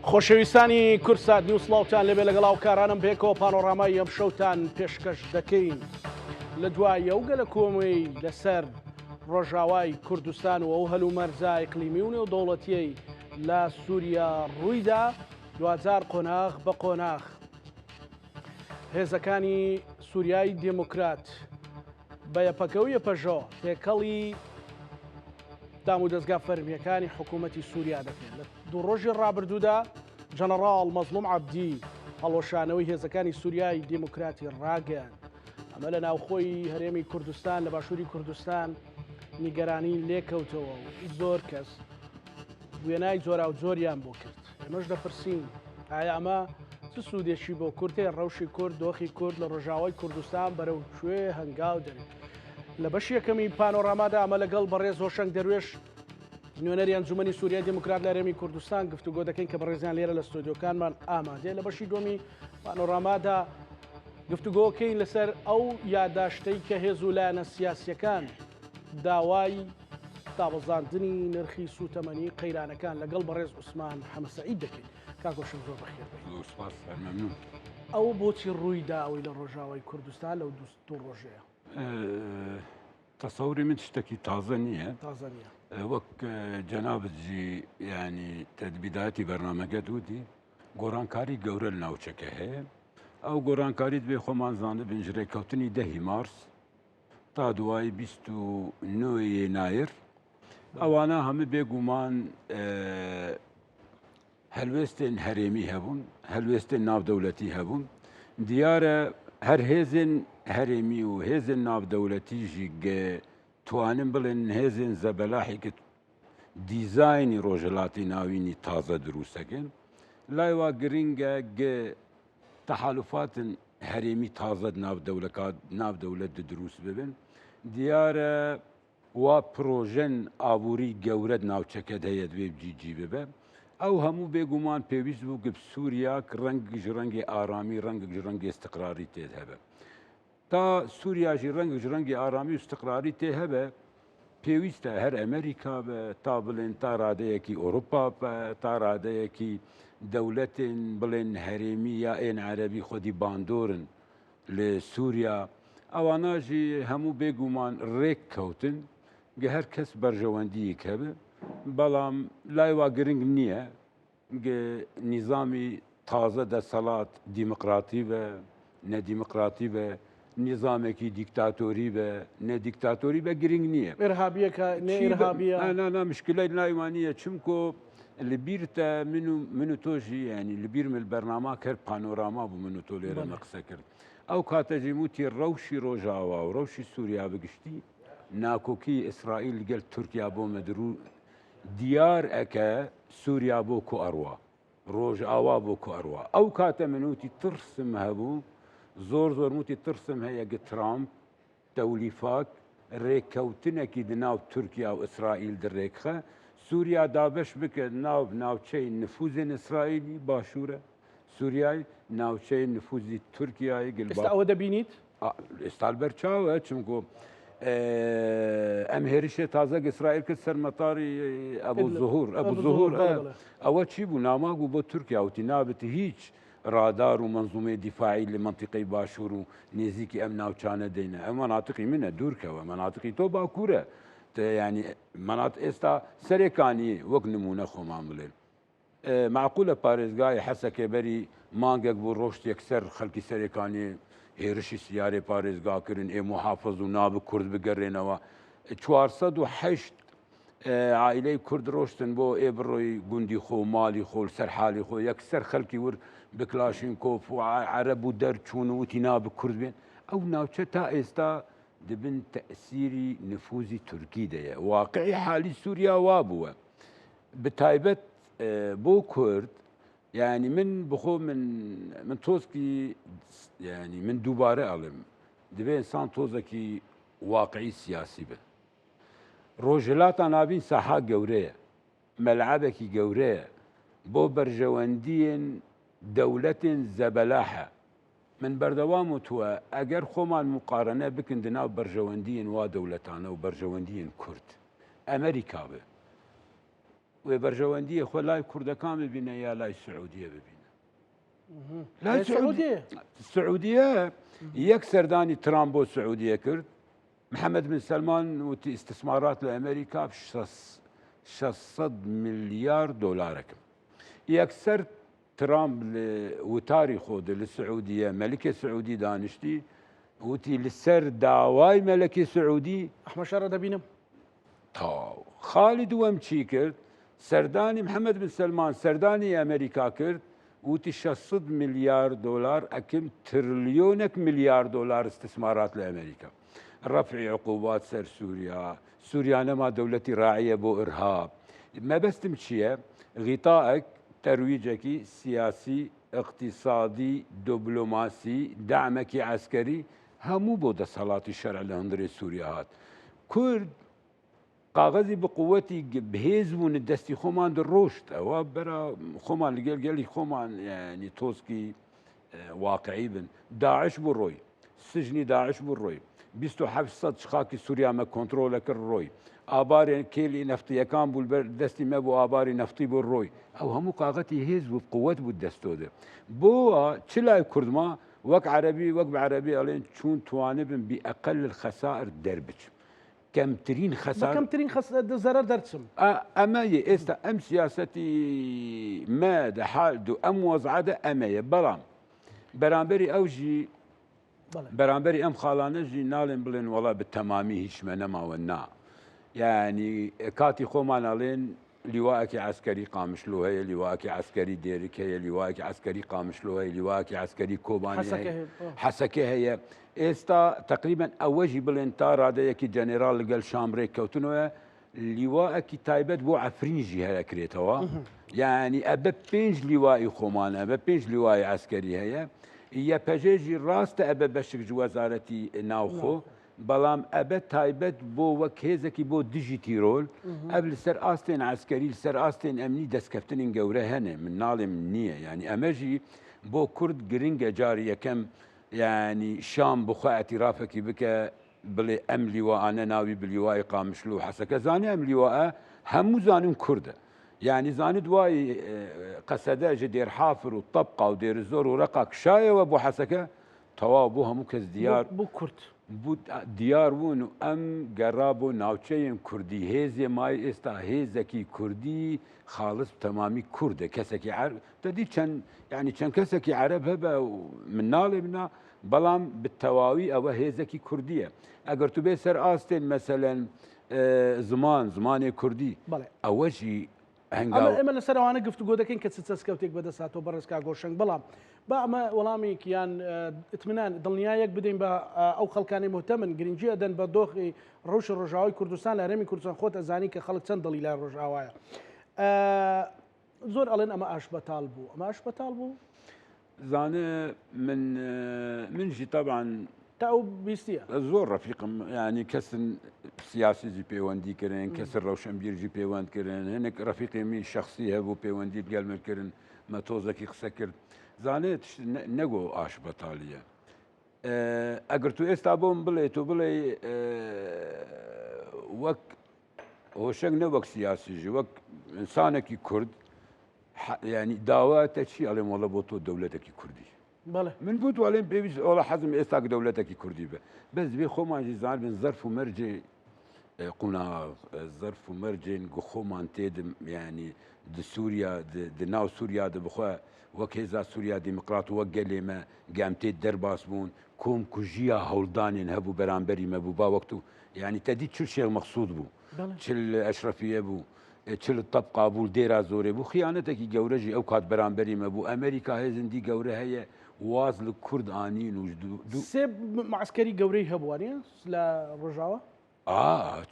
خۆشەویستانی کورسات نیوسڵاوتان لەبێ لەگەڵاو کارانم پێکەوە پانۆڕامای ئەم شەوتان پێشکەش دەکەین لە دوای ئەوگە لە کۆمەی لەسەر ڕۆژاوای کوردستان و ئەو هەلومەرجای ئیقلیمی و نێودەوڵەتیەی لە سووریا ڕوویدا دوجار قۆناغ بە قۆناغ هێزەکانی سووریای دموکرات بە یەپەکەویە پەژۆ تێکەڵی دام و دەستگا فەرمیەکانی حکوومەتی سووریا دەکەن لە دوو ڕۆژی ڕابردوودا جەنەڕاڵ مەزلوم عەبدی هەڵۆشانەوەی هێزەکانی سووریای دموکراتی ڕاگەیان ئەمە لە ناوخۆی هەرێمی کوردستان لە باشووری کوردستان نیگەرانی لێکەوتەوە و زۆر کەس وێنای جۆرا و جۆریان بۆ کرد ئێمەش دەپرسین ئایا ئەمە چ سوودێکی بۆ کورتێ ڕەوشی کورد دۆخی کورد لە ڕۆژاوای کوردستان بەرەو کوێ هەنگاو دەرێت لە بەشی یەکەمی پانۆڕامادا ئەمە لەگەڵ بەڕێز هۆشنگ دەروێش نوێنەری ئەنجومەنی سووریای دموکرات لە هەرێمی کوردستان گفتوگۆ دەکەین کە بەڕێزیان لێرە لە ستۆدیۆکانمان ئامادەیە لە بەشی دومی پانۆڕامادا گفتوگۆکەین لەسەر ئەو یادداشتەی کە هێز و لایەنە سیاسیەکان داوای دابەزاندنی نرخی سوتەمەنی قەیرانەکان لەگەڵ بەڕێز عوسمان حەمەسەعید دەکەین کاکۆشم زۆر بەخێر ئەو بۆچی ڕوویدا ئەوەی لە ڕۆژاوای کوردستان لەو دوو ڕۆژەیە تەسەوری من شتێکی تازە نییە تازە نییە وەک جەنابەتجی ینی تەدبیداتی بەرنامەکە دوودی گۆڕانکاری گەورە لە ناوچەکە هەیە ئەو گۆڕانکاریت بێ خۆمان زانە بنجڕێککەوتنی دەهی مارس تا دوای 29 ینایر ئەوانە هەموو بێگومان هەلوێستێن هەرێمی هەبوون هەلوێستێن ناودەوڵەتی هەبوون دیارە هەر هێزن هەرێمی و هێزن ناودەوڵەتیژی توانن بڵێن هێزن زەبەلاحێکت دیزایانی ڕۆژهەڵاتی ناوینی تازە دروستەکەن لای وا گرنگە تەحالوفاتن هەرێمی تازە ناودەوڵەت دروست ببن دیارە وا پرۆژەن ئابووری گەورەت ناوچەکەت هەیە دوێ بجیجی ببە ئەو هەموو بێگومان پێویست بوو گە سووریا ڕەنگیش ڕەنگی ئارامی ڕەنگش ڕەنگی استقراری تێت هەبە تا سووریاشی ڕەنگش ڕەنگی ئارامی و استقراری تێ هەبە پێویستە هەر ئەمریکا بە تا بڵێن تا ڕادەیەکی ئۆروپا تا ڕادەیەکی دەولەتێن بڵێن هەرێمی یا ئێن عەرەبی خۆدی باندۆرن لە سووریا ئەواناژی هەموو بێگومان ڕێک کەوتن گە هەر کەس بەرژەوەندیەک هەبە بەڵام لای وا گرنگ نییە نیزامی تازە دەسەڵات دیموقراتی بە نەدیموقراتی بە نیزامێکی دیکتاتۆری بە نەدیکتاتۆری بە گرنگ نییە مشکلای نایوانیە چونکۆ لە بیرتە من و تۆژی ینی لە بیر من بەرناما کرد پانۆراما بوو من و تۆ لێرە مەقسە کرد ئەو کاتەژی وتی ڕەوشی ڕۆژاوا و ڕەوشی سووریا بگشتی ناکۆکی ئیسرائیل لەگەڵ تورکیا بۆ مەدرو دیار ئەکە سووریا بۆ کۆ ئەڕوا ڕۆژ ئاوا بۆ کۆ ئەڕوا ئەو کاتە منوتی ترسم هەبوو زۆر وتی ترسم هەیە گە ترامپ تەولیفاک ڕێککەوتنێکی دناو تورکیا و ئیسرائیل دڕێکخە سووریا دابش بکرد ناوچەی نفوزên ئیسرائیلی باشوورە سووریای ناوچەی نفوزی تورکیایی ئەوە دەبینیت ئێستا بەرچاوە چونکۆ ئەم هێرشێ تازە ئیسرائیل کرد سەر مەتاری ئەبوو زوهور ئەوە چی بوو ناماگ بوو بۆ تورکیا وتی نابێت هیچ ڕادار و منزومەی دیفاعی لە منتیقەی باشوور و نێزیکی ئەم ناوچانە دێنە ئەم مەناتقی منە دوورکەوە مەناتقی تۆ باکوورە ینی مەنات ئێستا سەرێکانی وەک نمونە خۆمان بڵێن معقولە پارێزگای حەسەکێبەری مانگێک بۆ ڕۆژتێک سەر خەڵکی سەرێکانی هێرشی سیارێ پارێزگاکردن ئێ محافظ و نابە کورد بگەڕێنەوە 408 عائلەی کورد ڕۆشتن بۆ ئێ بڕۆی گوندی خۆ مالی خۆ سەر حالی خۆ یەکسەر خەڵکی ور بکلاشین کۆف و عەرەب و دەرچوون و وتی نابە کورد بێن ئەو ناوچە تا ئێستا دەبن تەئسیری نفوزی تورکی دەیە واقعی حالی سووریا وا بووە بتایبەت بۆ کورد یعنی من بخۆ من تۆزکی ینی من دووبارە ئەڵێم دەبێ ئینسان تۆزێکی واقعی سیاسی بێ ڕۆژهەڵاتان نابین ساحا گەورەیە مەلعەبێکی گەورەیە بۆ بەرژەوەندیên دەولەتên زەبەلاحە من بەردەوام وتووە ئەگەر خۆمان مقارنە بکن وبرجەوەندیە خۆ لای کوردەکان ببینە یا لای سعودیە ببینە. لای سعودیە یەک سەردانی ترامپ بۆ سعودیە کرد، محەممەد بن سەلمان وتی استثمارات لە ئەمریکا 600 ملیار دۆلارەکەم. یەکسەر ترامپ وتاری خۆدە لە سعودیە مەلکە سعودی دانیشتی وتی لەسەر داوای مەلکی سعودی ئەحمە شەڕە دەبینم. تاو خاڵی دووەم چی کرد؟ سەردانی محەممەد بن سەلمان سەردانی ئەمریکا کرد وتی 600 ملیار دۆلار ئەکەم تریلیۆنێک ملیار دۆلار استثمارات لە ئەمریکا. رفعی عقوبات سەر سووریا نەما دەوڵەتی ڕاعیە بۆ ئرهاب. مەبەستم چییە؟ غیتاءک تەرویجێکی سیاسی، اقتصادی، دیبلۆماسی، دامێکی عسکەری هەموو بۆ دەسەڵاتی شەرع لە هەندێ سووریا هات. کورد قاغەزی بقوەتی بهێز بوون دەستی خۆمان دڕۆشت ئەوە بەرە خۆمان لەگەڵ گەلی خۆمان ینی تۆسکی واقعی بن. داعش بوو ڕۆی، سژنی داعش بوو ڕۆی، 2700 خاکی سووریامە کۆنتترۆلە کرد ڕۆی، ئابارێن کێلی نەفتیەکان بوو دەستی مە بۆ ئاباری نەفتی بۆ ڕۆی. ئەو هەموو قاغەتی هێز بوو قووەت بوو دەستۆدە. بۆە چ لای کوردما وەک عەربی وەک بەعەربی ئەڵێن چوون توانە بن بئەقل الخەسائر دەربچم. کەمترین زەرەر دەرچم. ئەمەیە ئێستا ئەم سیاسەتی مەدە حالد و ئەم وەزعادە ئەمەیە. بەڵام بەرامبەری ئەوژی بەرامبەری ئەم خاڵانەژی ناڵێن بڵێن وەڵا بە تەمامی هیچمە نەماوە نا. یعنی کاتی خۆمان ئەڵێن لیواەکی عسکەری قامشلۆ هەیە، لیواکی عسکەری دێرک هەیە، لیواکی عسکەری قامشلۆ هەیە، لیواکی عسکەری کۆبانی حەسەکە هەیە. ئێستا تقریبان ئەوەژی بڵێن تا ڕادەیەکی جەنێرال لەگەڵ شامڕێک کەوتنەوە لیواەکی تایبەت بۆ عەفرینژی هەرەکرێتەوە. یعنی ئەبە 5 لیوای خۆمانە بە 5 لیوای عسکەری هەیە. یە پەژێژی ڕاستە ئەبە بەشک وەزارەتی ناوخۆ، بەڵام ئەبە تایبەت بۆ وەک هێزێکی بۆ دژی تیرۆل ئەب لەسەر ئاستێن عسکەری لەسەر ئاستێن ئەمنی دەستکەفتنین گەورە هەنێ من ناڵێم نییە. ینی ئەمەژی بۆ کورد گرنگە جاری یەکەم ینی شام بخوا ئەتیرافێکی بکە بڵێ ئەم لیوانە ناوی بلیوای قامشلو و حەسەکە زانێ ئەم لیوە هەموو زانون کووردە. یعنی زانت وای قەسەدە ژە دێر حافر و تەبقا و دێر زۆر و ڕقا کشایەوە بۆ حەسەکە تەواو بۆ هەموو کەس دیار بۆ کورد دیار بوون و ئەم گەڕا بۆ ناوچەیەن کوردی هێزێ مای ئێستا هێزێکی کوردی خاڵس تەمامی کووردە کەسێکی دەدی چەند ینی چەند کەسێکی عەرەب هەبە من ناڵێ منە بەڵام بتەواوی ئەوە هێزێکی کوردیە. ئەگەر تو بێ سەر ئاستێن مەسەلەن زمانی کوردی ئەوەشی ئێمە لەسەرەوانە گفتوگۆ دەکەین کە چەسکەوتێک بەدەساتەوە بەڕێزکا گۆشنگ. بەڵام با ئەمە وەڵامێکیان ئتمنان دڵنیایەک بدەین بە ئەو خەڵکانی مهتەمن گرنگجی ئەدەن بە دۆخی ڕەوش ڕۆژاوای کوردستان لە هەرێمی کوردستان خۆت ئەزانی کە خەڵک چەند دڵی لای ڕۆژاوایە. زۆر ئەڵێن ئەمە ئاشبەتاڵ بوو. ئەمە ئاشبەتاڵ بوو زانە منژی طبعاً تا ئەو بیستیە زۆر ڕەفیقم ینی کەسن سیاسیزی پەیوەندی کردن کەسن ڕەوشەمبیرجی پەیوەندکردن هەنێک ڕەفیقێمی شخصی هەبوو پەیوەندی گەلمەکردن مەتۆزێکی قسە کرد. زانێت نەگۆ ئاشبەتاڵیە. ئەگەر تو ئێستا بۆم بڵێ تۆ بڵێ وەک هۆشەنگ نەوەک سیاسیژی وەک ئینسانێکی کورد ینی داواتە چی ئەڵێم وەڵە بۆ تۆ دەوڵەتێکی کوردی. من بوو توالێن پێویست ئەوڵە حەزم ئێستا دەوڵەتێکی کوردی بە بەس بێ خۆمانژی زان بن زەرف و مەرجێ قوناغ زەرف و مەرجێن خۆمان تێدم ینی سووریا ناو سووریا دەبخوا وەک هێزا سووریا دیموکرات و وەک گەلێمە گام تێ دەرباس بوون کۆم کوژیە هەوڵدانێن هەبوو بەرامبەری مەبوو با وەکت و ینی تەدی چ شێڵ مەخسوود بوو چل ئەشرەفیە بوو چل تەبقا بوو دێرا زۆرێ بوو خیانەتێکی گەورەژی ئەو کات بەرامبەری مەبوو ئەمریکا هێزندی گەورە هەیە واز لە کورد ئانین و سێ معسکەری گەورەی هەبووانە لە ڕۆژاوە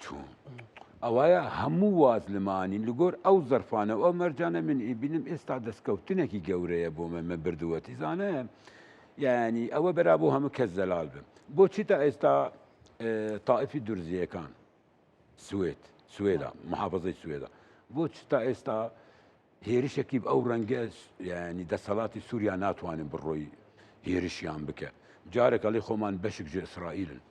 چوون ئەوایە هەموو واز لەمانین لەگۆر ئەو زەرفانە ئەو مەرجانە من ئیبینم ئێستا دەستکەوتنێکی گەورەیە بۆ من بردووەتی زانە یعنی ئەوە بەرابوو هەموو کەس زەلال بم بۆچی تا ئێستا تائیفی دورزیەکان سوێدا محافەزەی سوێدا بۆچی تا ئێستا هێرشێکی ئەو ڕەنگە ینی دەسەڵاتی سووریا ناتوانین بڕۆی هێرشیان بکە جارێک ئەڵێ خۆمان بەشێک ژێ ئیسرائیلن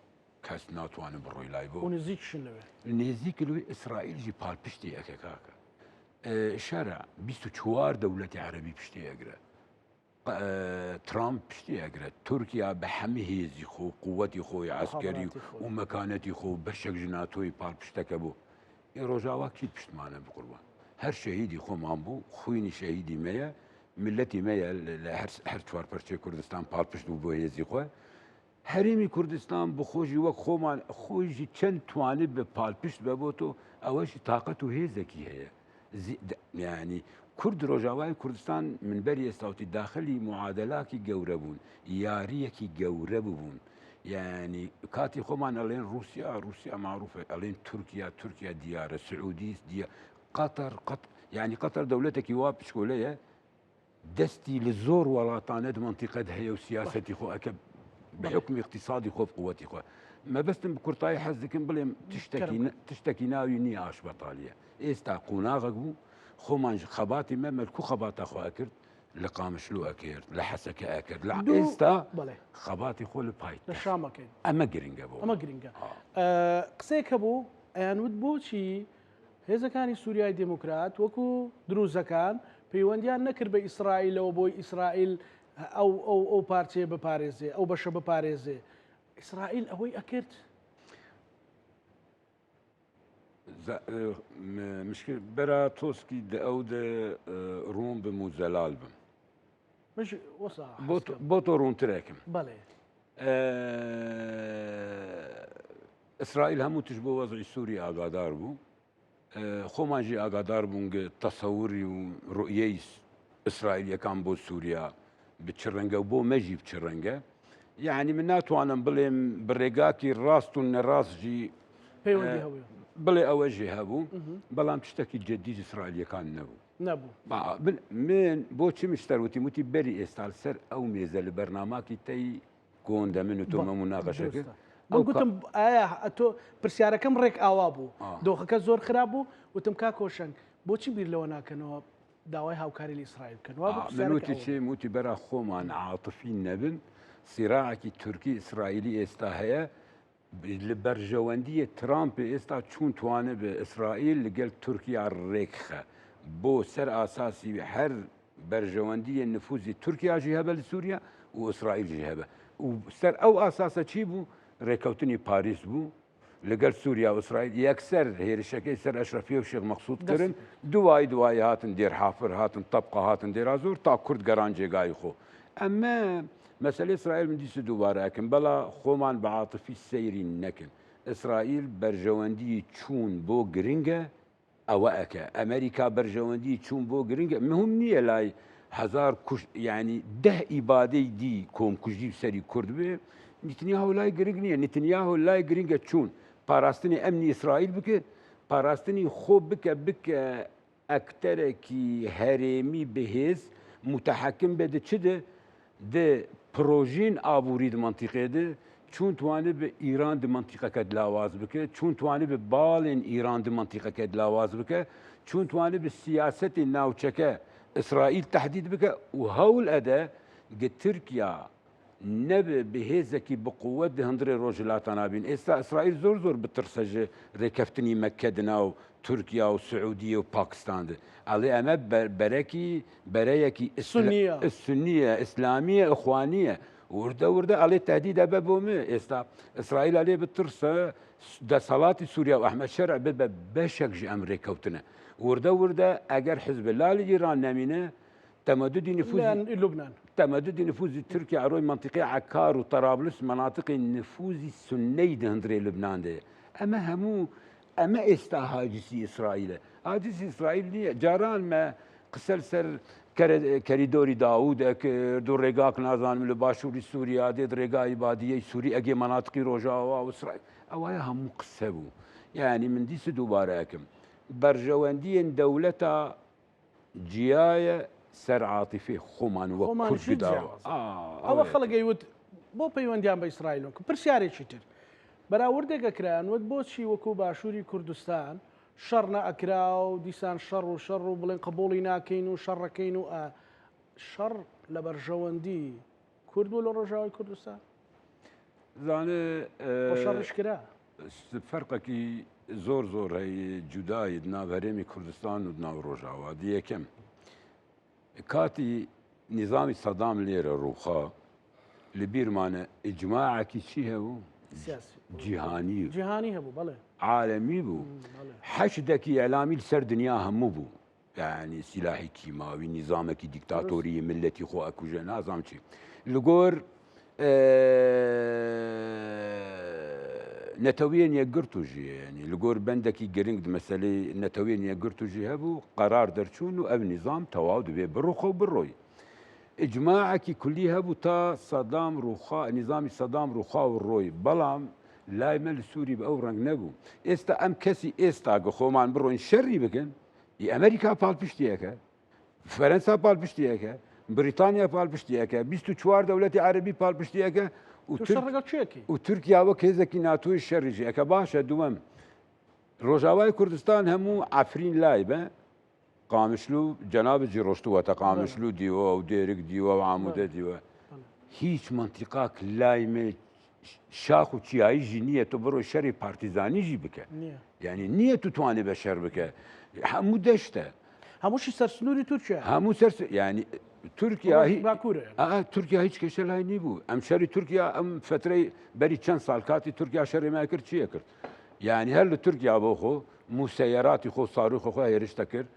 کەس ناتوانن بڕۆی لای بۆ نزیکشن لەوێ نێزیک لەوێ ئیسرائیلژی پاڵپشتی ئەەکە کاکە شارع 24 دولة عربي بشتي أقرأ ترامب بشتي أقرأ تركيا بحمي هيزي خو قوتي خو عسكري ومكانتي خو بشك جناتوي بار بشتكبو روجاوا كيد بشت معنا بقربان هر شهيدي خو مامبو خويني شهيدي ميا ملتي ميا هر چوار پرچه كردستان بار بشت بو هيزي خو هرمی کردستان بخوجی وقت خومان خوجی چند توانه به پالپشت ببوتو اوش طاقت و هیزکی هي يعني كرد روجاواي كردستان من بري استوتي داخلي معادلاكي جوربون ياريكي جوربون يعني كاتي خومان الين روسيا معروفه الين تركيا ديار السعودي ديار قطر يعني قطر دولتك يواب شكوليه دستي للزور ولاطانات منطقه هي وسياستي خو اكب بحكم اقتصادي خو قوتي خو ما بس بكرتاي حزكم بلي تشتكي ناوي نياش بطاليه استا قناغو خومان خباتي ما ملكو خبات اخو اكرد لقام شلو اكرد لحسك اكرد لا استا خباتي خو البايت لشامك اما جرينجا بو اما جرينجا قسيك ابو ان ودبو شي هذا كان سوريا ديمقراط وكو دروزه كان پەیوەندیان نەکرد بە ئیسرائیلەوە بۆی ئیسرائیل ئەو پارچەیە بپارێزێ ئەو بەشە بپارێزێ ئیسرائیل ئەوەی ئەکرد مشكل برا توسكي او روم بموزلال بم مش وصح بوتو روم تراكم بله اسرائيل همو تشبه وضع سوريا اغادار بو خوماجي اغادار بونج تصوري ورؤية اسرائيل كان بو سوريا بتشرنجا وبو مجي بتشرنجا يعني من ناتو انا بليم بريقاكي راستون راس جي بيوندي هوي بلي اوجه هبو بلام تشتكي جديد اسرائيل كان نبو من بوتشي مشتروتي موتي بري استال سر او ميزه البرنامج تي كون منو تو مناقشه قلتم تو برسياركم ريك اوابو دوخك زور خرابو وتم كاكوشن بوتشي بير لو انا كانوا داوي هاوكاري الاسرائيل كانوا منوتي شي موتي برا خومان عاطفي نبن صراعك تركي اسرائيلي استاهيا البرجواندية ترامب استا چون توانه باسرائيل لقل تركيا الريكخه بو سر اساسي هر برجواندية نفوذ تركيا جهبه لسوريا واسرائيل جهبه وسر او اساسا چي بو ريكوتني باريس بو لقل سوريا واسرائيل يكسر هي الشكل سر اشرفيه وشيخ مقصود كرن دواي هاتن دير حافر هاتن طبقه هاتن دير ازور تا كرد قرانجي قايخو اما مسألة إسرائيل من ديس دوباره لكن بلا خومان بعاطفي السيري نكن إسرائيل برجواندي تشون بو جرينجا أو أكا أمريكا برجواندي تشون بو جرينجا مهم نية لاي هزار كش يعني ده إبادة دي كوم كجيب سري كرد به نتنياهو لاي جرينجا نتنياهو لاي جرينجا تشون باراستني أمني إسرائيل بك باراستني خوب بك أكتركي هرمي بهز متحكم بده چده ده پروژین آبوری د منطقه ده چون توانه به ایران د منطقه کد لاواز بکه چون توانه به بالین ایران د منطقه کد لاواز بکه چون توانه به سیاست ناوچکه اسرائیل تحدید بکه و هول اده که ترکیا نبه بهزکی بقوت ده هندره روجلات نابین اسرائیل زور بترسج رکفتنی مکه دنا و تركيا والسعوديه وباكستان ده علي اما بريكي السنيه اسلاميه اخوانيه ورده عليه تهديد بابومي اسرائيل عليه بترسى ده صلاه سوريا واحمد شرع بشك امريكا وتنا ورده اجر حزب الله لايران نامينه تمدد نفوذ لبنان تمدد نفوذ تركيا على منطقه عكار وطرابلس مناطق النفوذ السني ده هندري لبنان ده اما همو اما استا هاجسي اسرائيل هاجسي اسرائيل جاران ما قسل سر كريدوري داوود دور رقاق نازان من باشوري سوريا دي رقاق عباديه سوري اجي مناطق روجاوا واسرائيل اويا هم قسبوا يعني من دي دوباراكم برجواندين دولتا جيايه سر عاطفي خومان وكل داوا او خلق يود بو بيونديان باسرائيل برسياري شتر براوردێکە کرایانوت بۆچی وەکو باشووری کوردستان شەڕ نەئەکرا و دیسان شەڕ و بڵێن قبوڵی ناکەین و شەڕەکەین و شەڕ لە بەرژەوەندی کورد بوو لە ڕۆژاوای کوردستان زانێ شەڕش کرا فەرقێکی زۆر هەی جودایی ناو هەرێمی کوردستان و ناو ڕۆژاوا دی یەکەم کاتی نظامی سەدام لێرە ڕووخا لە بیرمانە ئیجماعێکی چی هەبوو؟ جیهانی هەبوو بەڵێ عالەمی بوو حەشدێکی ئەلامی لەسەر دنیا هەموو بوو یعنی سیلاحی کیماوی نظامێکی دیکتاتۆری ملەتی خۆ ئەکوژە نازام چی لەگۆر نەتەوەیە یەکگرت و ژیانی لەگۆر بەندێکی گرنگ مەسەلەی نەتەوەیە یەکگرت و ژی هەبوو قەرار دەرچوون و ئەو نظام تەواو دەبێ بڕۆخە و بڕۆی ئیجماعێکی کولی هەبوو تا سەدام ڕووخا نظامی سەدام ڕووخا و ڕۆی بەڵام لای مە لە سووری بە ئەو ڕنگ نەبوو ئێستا ئەم کەسی ئێستا گە خۆمان بڕۆین شەڕی بکەن ئەمریکا پاڵپشتیەکە فەرەنسا پاڵپشتیەکە بریتانیا پاڵپشتیەکە 24 دەوڵەتی عەرەبی پاڵپشتیەکە و تورکیا وەک هێزێکی ناتۆی شەڕیژیەکە باشە دووەم ڕۆژاوای کوردستان هەموو ئافرین لای بە قامشلو جەنابەتی ڕۆشتووەتە قامشلو دیوە و دێرک دیوە و عامودە دیوە هیچ منتیقاک لای مێ شاخ و چیاییژی نییە تۆ بڕۆی شەری پارتیزانیژی بکە یعنی نییە تو توانێ بە شەر بکە هەموو دەشتە هەمووشی سەرسنووری تورکیا هەموو ینی تورکیا هیچ کێشە لای نیبوو ئەم شەری تورکیا ئەم فترەی بەری چەند ساڵ کاتی تورکیا شەڕێمای کرد چیە کرد یعنی هەر لە تورکیا بۆ خۆ موسەیەراتی خۆ ساروخە خۆ هێرشتە کرد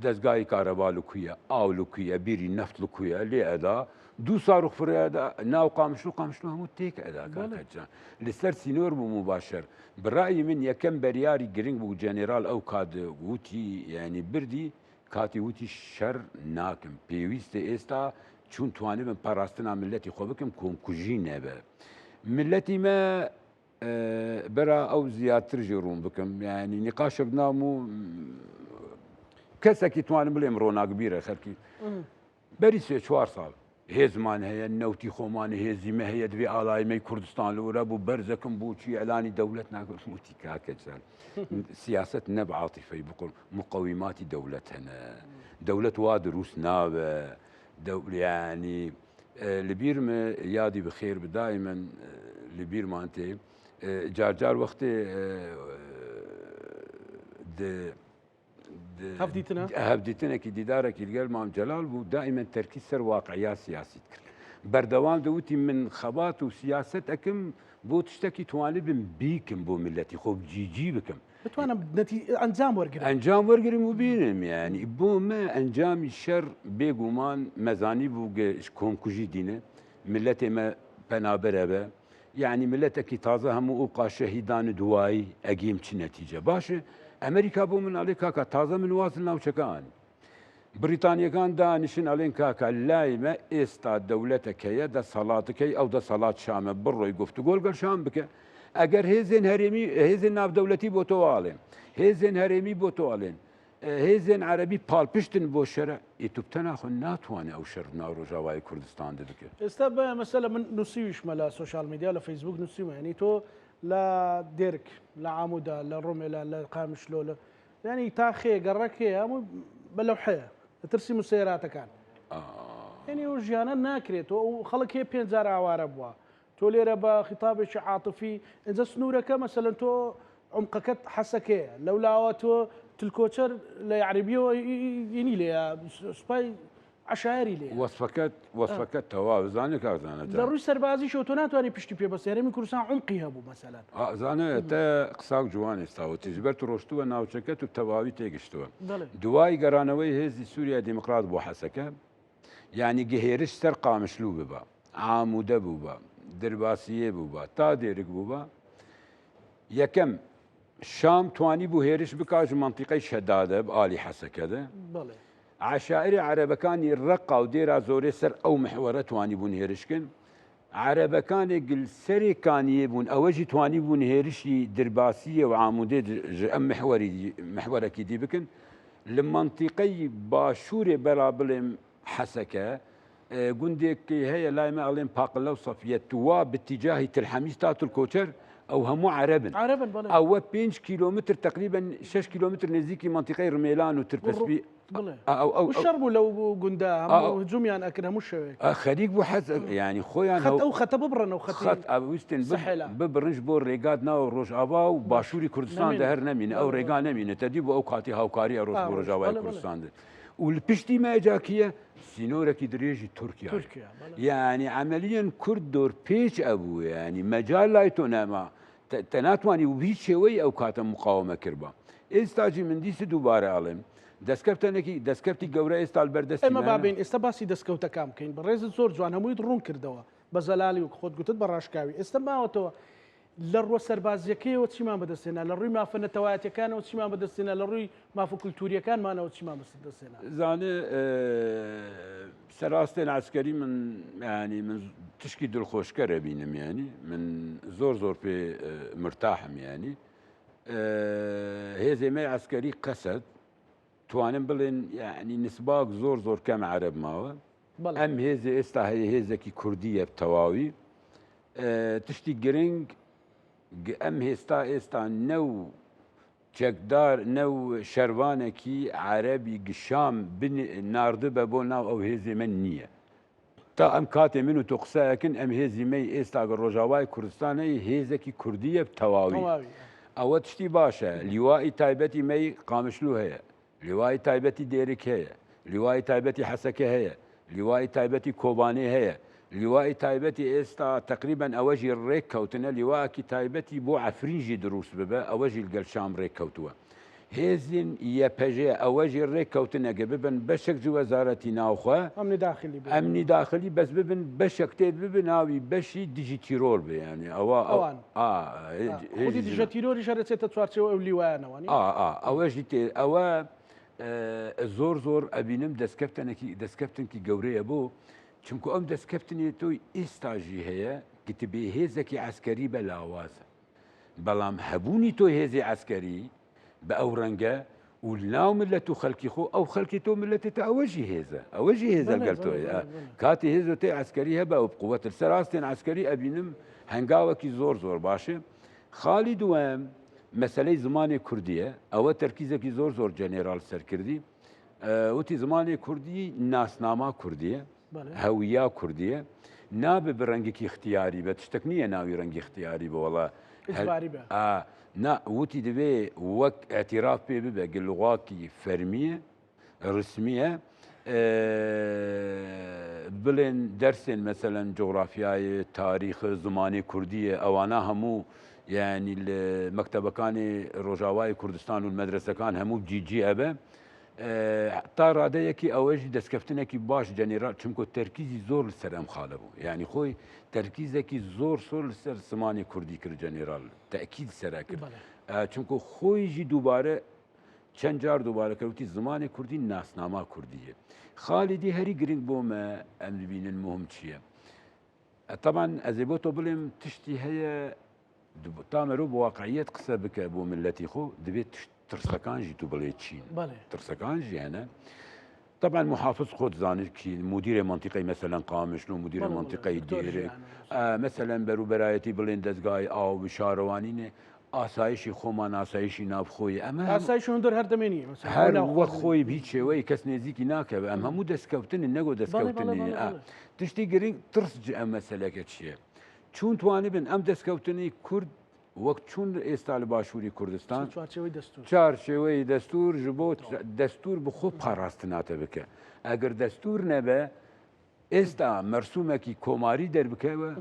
دەستگای کارەبا لوکویە ئاو لوکویە بیری نەفت لوکویە لێ ئەدا دوو ساروخ فرەدا ناو قامشلو هەموو تێک ئەدا کاکەجان لەسەر سینۆر بوو مباشەر بڕایی من یەکەم بەریاری گرنگ بوو جەنێرال ئەو کات وتی یعنی بردی کاتی وتی شەر ناکەم پێویستە ئێستا چون توانێ بم پاراستنا ملەتی خۆ بکەم کۆمکوژی نەبە ملەتی مە بەرا ئەو زیاترژی ڕوون بکەم ینی نیقاشێک نام و کەسێکی توانم بڵێم ڕۆناگبیرە خەرکی بەری سێ چوار ساڵ هێزمان هەیە نەوتی خۆمانی هێزیمە هەیە دوێ ئالایمەی کوردستان لەورە بوو بەرزەکەم بۆچی ئەلانی دەولەت ناگەم وتی کاکەجان سیاست نەب عاتیفەی بقڕ مقەویماتی دەولەت هەنە دەولەت وا دروست ناوە ینی لەبیرمە یادی بخێر بدای من لەبیرمان تێ جارجار وەختێ هەفدیتنێکی دیدارێکی لەگەڵ مام جەلال بوو دائیمەن تەرکی سەر واقعیا سیاسیت کرد بەردەوام دەوتی من خەبات و سیاست ئەکەم بۆ تشتێکی توانێ بم بیکم بۆ ملەتی خۆ جیجی بکەم بتوانم ئەنجام وەرگرم و بینم ینی بۆ مە ئەنجامی شەر بێگومان مەزانی بوو کۆمکوژی دینە ملەتێ مە پەنابەرە بە یعنی ملەتێکی تازە هەموو ئەو قاشەهیدان دوایی ئەگەیم چ نەتیجە باشە ئەمریکا بۆ من ئەڵێ کاکە تازە من وازن ناوچەکان بریتانیەکان دانیشن ئەڵێن کاکە لایمە ئێستا دەولەتەکەیە دەسەڵاتەکەی ئەو دەسەڵات شامە بڕۆی گفتوگۆ لەگەڵ شام بکە ئەگەر هێزێن هەرێمی هێزن ناودەولەتی بۆ تۆواڵێن هێزێن هەرێمی بۆ تۆواڵێن هێزێن عەرەبی پاڵپشتن بۆ شەرە ئیتوبتە ناخۆ ناتوانێت ئەو شەر ناو ڕۆژاوای کوردستان دەکە ئێستا بە مەسەلە من نووسیویشمە لە سوۆشال میدیا لە فەیسبوک نووسیمە ینی تۆ لە دێرک لە عامودا لە ڕۆمێلا لە قامشلۆ لە ینی تا خێ گەڕەکێ هەموو بەلەوحەیە لە ترسی موسەیراتەکان ینی ئەو ژیانە ناکرێتەوە و خەڵک هەیە 5,000 ئاوارە بووە تۆ لێرە بە خیتابێکی عاتفی ئەجا سنوورەکە مەسەلەن تۆ عمقەکەت حەسەکەیە لەولاوە تۆ تلکۆچەر لە یعریبیەوە ینی لێ سوپای عشایری لێ وەسفەکەت تەواو زانێت کارزانێت لە ڕووی سەربازیشەوە تۆ ناتوانانی پشتی پێ بەسێ هەرێمی کوردستان عمقی هەبوو مەسەلەن زانێت تە قساک جوان ئێستاوە تیژبەر ڕۆشتووە ناوچەکەت و تەواوی تێگەشتووە دوای گەرانەوەی هێزی سووریا دیموکرات بۆ حەسەکە یعنی گەهێرش سەر قامشلوو ببە عامودە بوو بە دەرباسیە بوو بە تا دێرک بوو بە یەکەم شام توانی بوو هێرش بکاژ منتیقەی شەدادە ئالی حەسەکەدە عشائری عەرەبەکانی ڕەقا و دێرا زۆرێ سەر ئەو محوەرە توانی بوون هێرشکن عەرەبەکانێک گلسەرێکانیە بوون ئەوەژی توانی بوون هێرشی دەرباسیە و عامودێ ئەم محوەرەکی دی بکن لە منتیقەی باشوورێ بەرا بڵێم حەسەکە گوندێکی هەیە لای مە ئەڵێن پاقلە و سەفیەت وا باتیجاهی تلحەمیس تا تورکۆچەر او همو عربن عربن او 5 كيلومتر تقريبا 6 كيلومتر نزيكي منطقه رميلان وتربسبي او الشرب لو قندا هجوم يعني اكن همو شوي خليك بو حز يعني خويا خط او خط ببرن او خط اوستن ببرنج بو ريغاد ناو روج ابا وباشوري كردستان دهر نمين او ريغان نمين تديب او قاتي هاوكاري روج بو رجاوي كردستان والبشتي ما جاكيه سينوركي دريجي تركيا يعني عمليا كرد دور بيش ابو يعني مجال لايتو نما تناتواني وبهيج شوي او كاتم مقاومه كربا استاجي من ديس دوباره علم دەستکەوتی گەورە ئێستا بەردەستی ئێمە بابین ئێستا باسی دەستکەوتەکان بکەین بەڕێزت زۆر جوان هەمووی ڕوون کردەوە بە زەلالی و خۆت گوتت بە ڕاشکاوی ئێستا ماوەتەوە لە ڕۆ سەربازیەکەیەوە چیمان بەدەستێنا لە ڕووی مافە نەتەوایەتەکانەوە چیمان بەدەستێنا لە ڕووی مافە کولتوریەکانمانەوە چیمان بەدەستێنا زانێ سەراستێن عسکەری من ینی من تشکی دڵخۆشکەرە بینم ینی من زۆر پێ مرتاحم ینی هێزێمەی عسکەری قەسەد توانم بڵێن یعنی نسباک زۆر کەم عەرەب ماوە ئەم هێزە ئێستا هێزێکی کوردیە تەواوی تشتی گرنگ ئەم ئێستا نەو چەکدار نەو شەروانێکی عەرەبی گشام ناردبە بۆ ناو ئەو هێزێ من نییە تا ئەم کاتێ من و تۆ قسەیەکن ئەم هێزیمەی ئێستا ڕۆژاوای کوردستانەی هێزێکی کوردیە تەواوی ئەوە تشتی باشە لیوای تایبەتی مەی قامشلو هەیە لیوای تایبەتی دێرک هەیە لیوای تایبەتی حەسەکە هەیە لیوای تایبەتی کۆبانێ هەیە لیوای تایبەتی ئێستا تقریبا ئەوەژی ڕێک کەوتنە لیواکی تایبەتی بۆ عەفرینژی دروست ببە ئەوەژی گەلشام ڕێک کەوتووە هێزین یەپەژێ ئەوەژی ڕێک کەوتنەگە ببن بەشێک ji وەزارەتی ناوخوا ئەمنی داخلی بەس ببن بەشێک تێ ببن ناوی بەشی دیژی تیرۆر بێ ینی ئەوە دیژە تیرۆری شارەچێتە چوارچەوە ئەو لیوایانەوەنی ئەوەژی تێ ئەوە زۆر ئەبینم دەستکەفتنکی گەورەیە بۆ چونکو ئەم دەستکەفتنی تۆی ئێستاژی هەیە کتبێ هێزێکی عسکەری بە لاوازە بەڵام هەبوونی تۆ هێزی عسکەری بە ئەو ڕەنگە و ناو ملەت و خەڵکی خۆ ئەو خەڵکی تۆ ملەتێتە ئەوەژی هێزە گەل تۆی کاتی هێزۆتەی عسکەری هەبە و بقووەتر سەراستێن عسکەری ئەبینم هەنگاوەکی زۆر باشێ خاڵی دووەم مەسلەی زمانی کوردیە ئەوە تەرکیزێکی زۆر جەنێرال سەرکردی وتی زمانی کوردی ناسناما کوردیە هەویە کوردیە نابێ بە ڕەنگێکی اختیاری بە تشتێک نییە ناوی ڕەنگی اختیاری بەوەڵە وتی دەبێ وەک ئەتیراف پێ ببێ گلوغاکی فەرمیە ڕسمیە بڵێن دەرسێن مەسەلەن جۆغرافیای تاریخ زمانی کوردیە ئەوانە هەموو یعنی لە مەکتەبەکانی ڕۆژاوای کوردستان و مەدرسەکان هەموو جیجی ئەبە تا ڕادەیەکی ئەوەژی دەستکەفتنێکی باش جەنێرال چونکە تەرکیزی زۆر لەسەر ئەم خاڵە بوو یعنی خۆی تەرکیزێکی زۆر لەسەر زمانی کوردی کرد جەنێرال تەکید سەرا کرد چونکە خۆیژی دووبارە چەند جار دووبارە کەوتی زمانی کوردی ناسناما کوردیە خاڵی دی هەری گرنگ بۆمە ئەم ببینن مهم چییە طبعا ئەزێ بۆ تۆ بڵێم تشتی هەیە تامەرۆ بە واقعیەت قسە بکە بۆ ملەتی خۆ دەبێت ترسەکانژی تو بڵێ چین ترسەکانژی هەنە طبعا محافظ خۆت زانیت کی مدیر منطقەی مثلا قامشلو مدیر منطقەی دێرێک مثلا بەروبەرایەتی بڵێن دەستگای ئاو شارەوانینێ ئاسایشی خۆمان ئاسایشی نافخۆی ئەمە ئاسایش هەندەر هەردەمێنی هەر وەک خۆی هیچ شێوەی کەس نێزیکی ناکەوێت ئەم هەموو دەستکەوتنی نەگۆ دەستکەوتنی تشتی گرنگ ترس ئەم مەسەلەکە چییە چون توانێ بن ئەم دەستکەوتنی کورد وەک چون ئێستا لە باشووری کوردستان چارچێوەی دەستور ji بۆ دەستور بخۆ پاراستناتە بکە ئەگەر دەستور نەبە ئێستا مەرسومێکی کۆماری دەربکەوە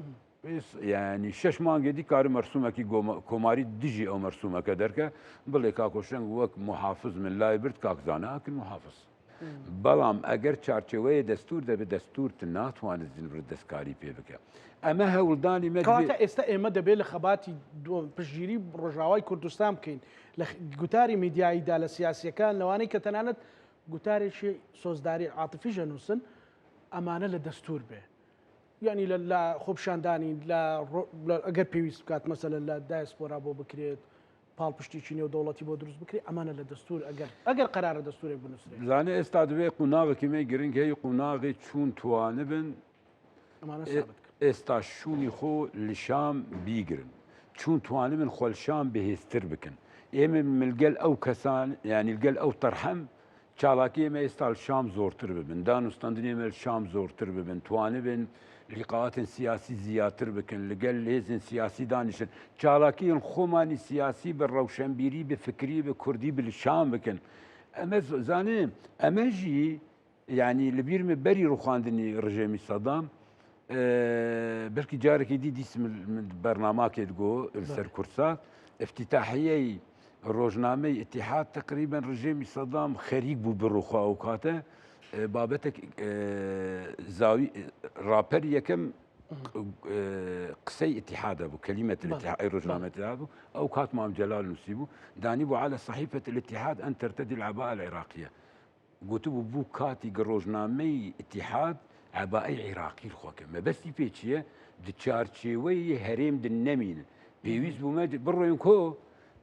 ینی 6 مانگێدی کار مەرسومێکی کۆماری دژی ئەو مەرسومەکە دەرکە بڵێ کاکۆشنگ وەک محافظ من لای برد کاکزانەکن محافظ بەڵام ئەگەر چارچێوەیە دەستور دەبێت دەستورت ناتوانێت زیلبرت دەستکاری پێ بکە ئەمە هەوڵدانی مەکاتە ئێستا ئێمە دەبێت لە خەباتی پشتگیری ڕۆژاوای کوردستان بکەین لە گوتاری میدیاییدا لە سیاسیەکان لەوانەی کە تەنانەت گوتارێکی سۆزداری عاتفی ژەنووسن ئەمانە لە دەستور بێ یعنی لە خۆپشاندانی ئەگەر پێویست بکات مەسەلەن لە دایسپۆرا بۆ بکرێت پاڵپشتێکی نێو دەوڵەتی بۆ دروست بکرێت ئەمانە لە دەستور ئەگەر قەرارە دەستورێک بنووسێت زانێ ئێستا دەبێت قوناغێکی مەی گرنگ هەیە قوناغی چوون توانە بن ئێستا شوونی خۆ لە شام بیگرن چون توانم من خۆلشان بەهێزتر بکەن ئێمە ملگەل ئەو کەسان یعنی لەگەل ئەو تەرحەم چالاکی ئێمە ئێستا شام زۆرتر ببن دانوستاندنی ئێمە شام زۆرتر ببن توانبن لقاءاتن سیاسی زیاتر بکەن لەگەل هێزن سیاسی دانیشن چالاکیان خۆمانی سیاسی بە ڕەوشەنبیری بە فکری بە کوردی بشام بکەن ئەمە زانێ ئەمەژی یعنی لەبیرمە بەری ڕوخاندنی ڕژێمی سەدام بلكي جارك دي اسم البرنامج يدقو السر كورسات افتتاحية روجنامي اتحاد تقريبا رجيم صدام خريج بو بروخا اوقاته بابتك زاوي رابر يكم قسي اتحاد ابو كلمه الاتحاد روجنامه الاتحاد اوقات مام جلال نسيبو داني بو على صحيفه الاتحاد ان ترتدي العباءه العراقيه قلت بو كاتي روجنامي اتحاد عباءة عراقي الخوكم ما بس يفيتشيه دتشارتشيوي هريم دنمين بيويز بوماد بروين كو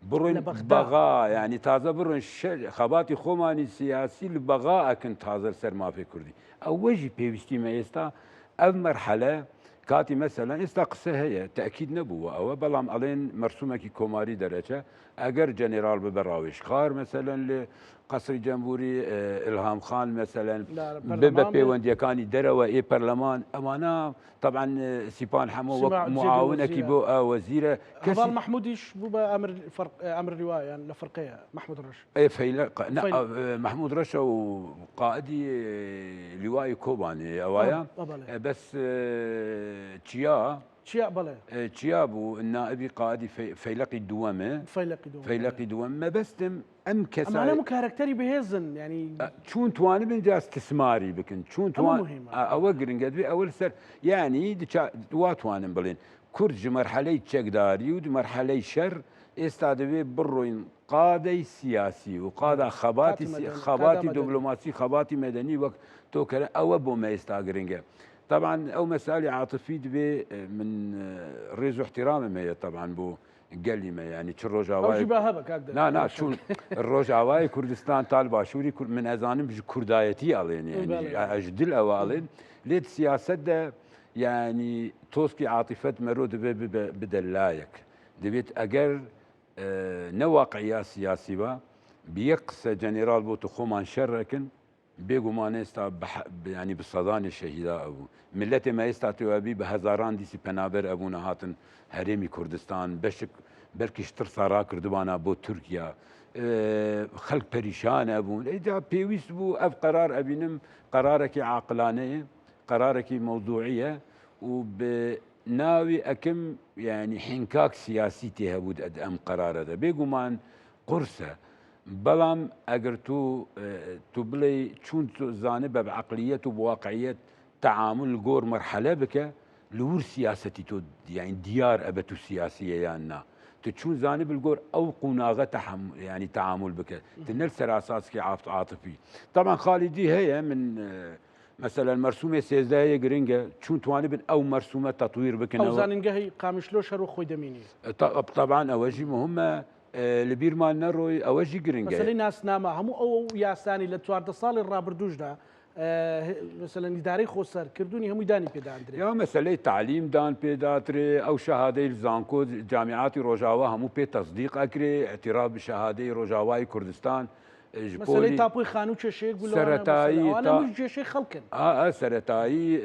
بروين بغاء يعني تازه بروين خباتي خوماني سياسي البغاء كنت هذا سر ما في كردي او وجه بيوستي ما يستا او مرحله كاتي مثلا استقصى هي تاكيد نبوه او بلام علين مرسومه كي كوماري درجه اگر جنرال ببراويش خار مثلا قصر جمهوري الهام خان مثلا بيوندي كاني دروا اي برلمان امانه طبعا سيبان حمو معاونه كيبو وزيره هذا محموديش بو امر روايه يعني لفرقيه محمود رشا اي فيلق محمود رشا وقائدي لواء كوباني اوايا بس تشيا بلا تشيابو النائبي قائدي فيلقي الدوامه فيلقي دوامه ما بستم ام كسا انا مو كاركتري بهزن يعني شون تواني من جا استثماري بكن شون توان اوقرن قد اول سر يعني دواتوانن بلين كرج مرحله تشقداري ومرحله شر استادبي بروين قاده سياسي وقاده خباتي دبلوماسي خباتي مدني وقت توكل او بو ما يستاقرنجا طبعا او مسائل عاطفي دبي من ريزو احترامي ما طبعا بو قلمه يعني الروجاواي لا شو الروجاواي كردستان طالبه شوري من اذانم كردايتي الين يعني اجدل اوالين ليت سياسه ده يعني توسكي عاطفه مرود بدلايك دبيت اجر نواقعيه سياسي با بيقص جنرال بوتو خومان شركن بيجو ما نستا يعني بالصدان الشهيداء ابو ملتي ما يستطيعوا بي بهزاران ديسي بنابر ابونا هاتن هرمي كردستان بشك بلكي اشتر صارا كردوانا بو تركيا خلق بريشان ابون اذا بيويس بو اف قرار ابينم قرارك عاقلانيه قرارك موضوعيه وبناوي اكم يعني حنكاك سياسي تهبود ام قرار هذا بيجو مان قرصه بلام اگر تو بلي شون زانبه بعقليته وبواقعيه تعامل جور مرحله بك لور سياستي تو يعني ديار ابتو سياسيه يعني تشون زانب الجور او قناغه يعني تعامل بك تنل سراساسكي عاطفي طبعا خالدي هي من مثلا مرسومه سيزايه جرينجا شون توانب او مرسومه تطوير بك او زاننجا هي قامشلو شرو خوي دميني طبعا اوجي مهمه لبير ما نروي اوجي جرينجا مثلا ناس نامه همو او ياساني لتوارد صال الرابردوج ده مثلا اداري خوسر كردوني هم داني بيدا اندري يا مساله تعليم دان بيداتري او شهاده الزانكو جامعات روجاوا هم بي تصديق اكري اعتراف بشهاده روجاواي كردستان مساله تابوي خانو تشي يقول انا مش شيء خلقن سرتاي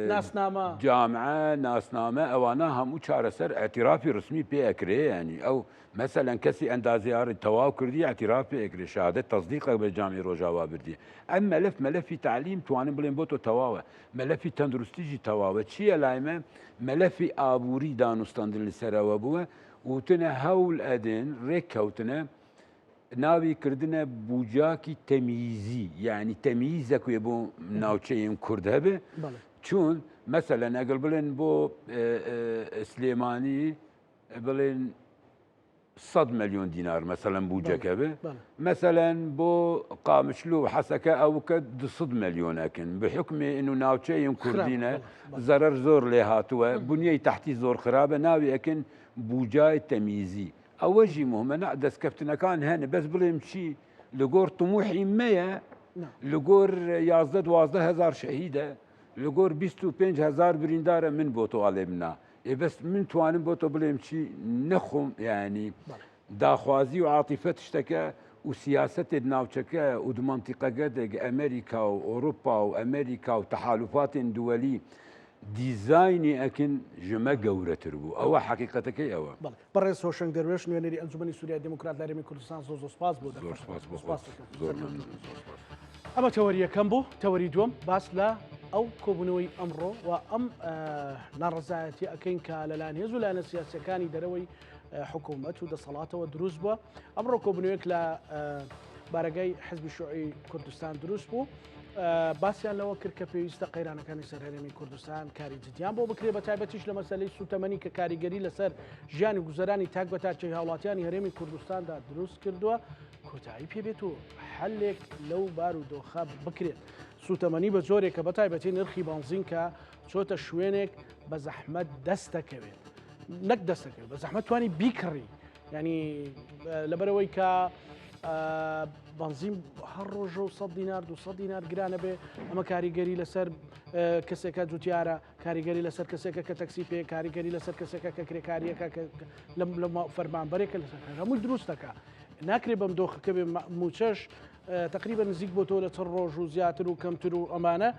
ناسنامه جامعه ناسنامه اوانا هم چارسر اعترافي رسمي بي اكري يعني او مثلا كسي اندازيار التواو كردي اعتراف بي اكري شهاده تصديق بالجامعه روجاوا بردي اما ملف تعليم تواني بلين بوتو تواوا ملف تندرستيجي تواوا تشي لايمه ملف ابوري دانستاندن لسراوا بو وتنا هول ادن ريكوتنا ناوي كردنا بوجاكي تمييزي يعني تمييزك يبو ناوتشين كرد هبه چون مثلا اقل بلين بو سليماني بلين 100 مليون دينار مثلا بوجاك هبه مثلا بو قامشلو حسكه او كد 100 مليون لكن بحكم انه ناوتشين كردينا ضرر زور لهاتوا بنيه تحتي زور خرابه ناوي اكن بوجاي تمييزي اوجي مهمه دس كفتنا كان هنا بس بلمشي لقور طموحي 100 لقور يازد 12000 شهيده لقور 25000 بريندار من بوتو علمنا بس من توانم بۆ تۆ بڵێم چی نەخۆم ینی داخوازی و عاتیفەت شتەکە و سیاسەتێک ناوچەکە و دومەنتیقەکە ئەمریکا و ئەوروپا و ئەمریکا و تەحالوفاتێن دووەلی دیزایانی ئەکن ژمە گەورەتر بوو ئەوە حقیقەتەکەی ئەوە بەڕێز هۆشنگ دەروێش نوێنەری ئەنجومەنی سووریا دموکرات لە هەرێمی کوردستان زۆر سپاس بۆ ئەمە تەوەری یەکەم بوو تەوەری دووەم باس لە ئەو کۆبوونەوەی ئەمڕۆ و ئەم ناڕزایەتی ئەەکەین کە لەلایەن هێز و لایەنە سیاسەکانی دەرەوەی حکوومەت و دەسەڵاتەوە دروست بووە ئەمڕۆ کۆبوونەوەیەک لە بارگەی حزبی شوعی کوردستان دروست بوو باسییان لەوە کرد کە پێویستە قەیرانەکانی سەر هەرێمی کوردستان کاری جدیان بۆ بکرێ بە تایبەتیش لە مەسەلەی سوتەمەنی کە کاریگەری لەسەر ژیانی گوزەرانی تاک بە تاچەی هاوڵاتیانی هەرێمی کوردستاندا دروست کردووە کۆتایی پێبێت و حلێک لەو بار و دۆخە بکرێت سوتەمەنی بە جۆرێک کە بە تایبەتی نرخی بانزین کە چۆتە شوێنێک بە زەحمەت دەستەکەوێت نەک دەستەکەوێت بە زەحمەت توانی بیکڕی ینی لەبەرەوەی کە بنزیم هەر ڕۆژە و 100 دینار 200 دینار گرانە بێ ئەمە کاریگەری لەسەر کەسێکە جوتیارە کاریگەری لەسەر کەسێکە کە تەکسی پێ کاریگەری لەسەر کەسێکە کە کرێکاریەکە لە فەرمانبەرێکە لەسەر هەمووی دروستەکە ناکرێ بەم دۆخەکە بێ موچەش تقریبا نزیک بۆ تۆ لە چەند ڕۆژ و زیاتر و کەمتر و ئەمانە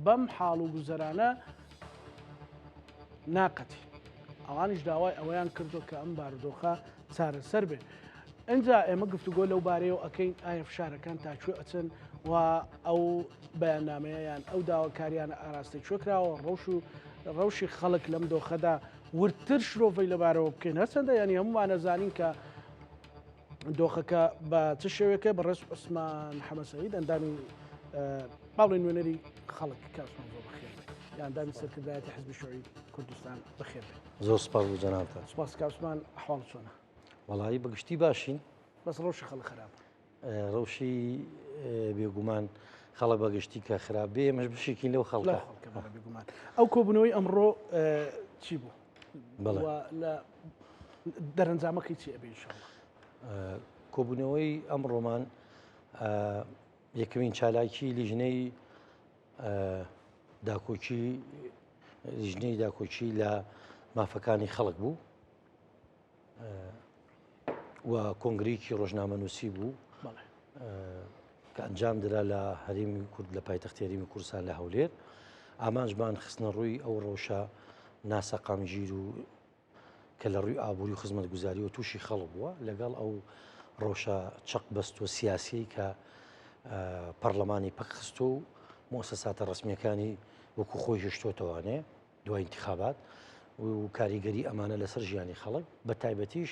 بەم حاڵ و گوزەرانە ناقەتی ئەوانش داوای ئەوەیان کردو کە ئەم بارودۆخە چارەسەر بێ ئەجا ئێمە گفتوگۆ لەو بارەیەوە ئەەکەین ئایا فشارەکان تاکوێ ئەچن و ئەو بەیاننامەیەیان ئەو داواکاریانە ئاراستی کوێکراوە ڕەوشی خەڵک لەم دۆخەدا ورتر شرۆڤی لەبارەوە بکەین هەرچەندە ینی هەمومان نەزانین کە دۆخەکە بە چ شێوەیەکە بەڕێز عوسمان حەمەسەعید ئەندامی باڵی نوێنەری خەڵک کاسمان زۆر بەخێر ئەندامی سەرکردایەتی حزبی شوعی کوردستان بەخێر زۆر سپاس بۆ جەنابتان سپاس کاسمان ئەحواڵ چۆنە وەڵایی بەگشتی باشین بەس ڕۆژی خەڵک خراپ ڕەوشی بێگومان خەڵک بەگشتی کە خراپ بێ ئێمەش بشێکین لەو خەڵکە بێگومان ئەو کۆبوونەوەی ئەمڕۆ چی بوو لە دەرەنجامەکەی چی ئەبێ ئینشاڵڵا کۆبوونەوەی ئەمڕۆمان یەکەمین چالاکی لیژنەی داکۆچی لە مافەکانی خەڵک بوو و کۆنگرێکی ڕۆژنامەنووسی بوو کە ئەنجام درا لە هەرێمی کورد لە پایتەختی هەرێمی کوردستان لە هەولێر ئامانجمان خستنە ڕووی ئەو ڕەوشە ناسەقامگیر و کە لە ڕووی ئابووری و خزمەتگوزاری و تووشی خەڵک بووە لەگەڵ ئەو ڕۆژە چەق بەست و سیاسی کە پەرلەمانی پەکخستۆ و مؤسساتە ڕسمیەکانی وەکو خۆی هێشتۆتەوانێ دوای انتخابات و کاریگەری ئەمانە لەسەر ژیانی خەڵک بە تایبەتیش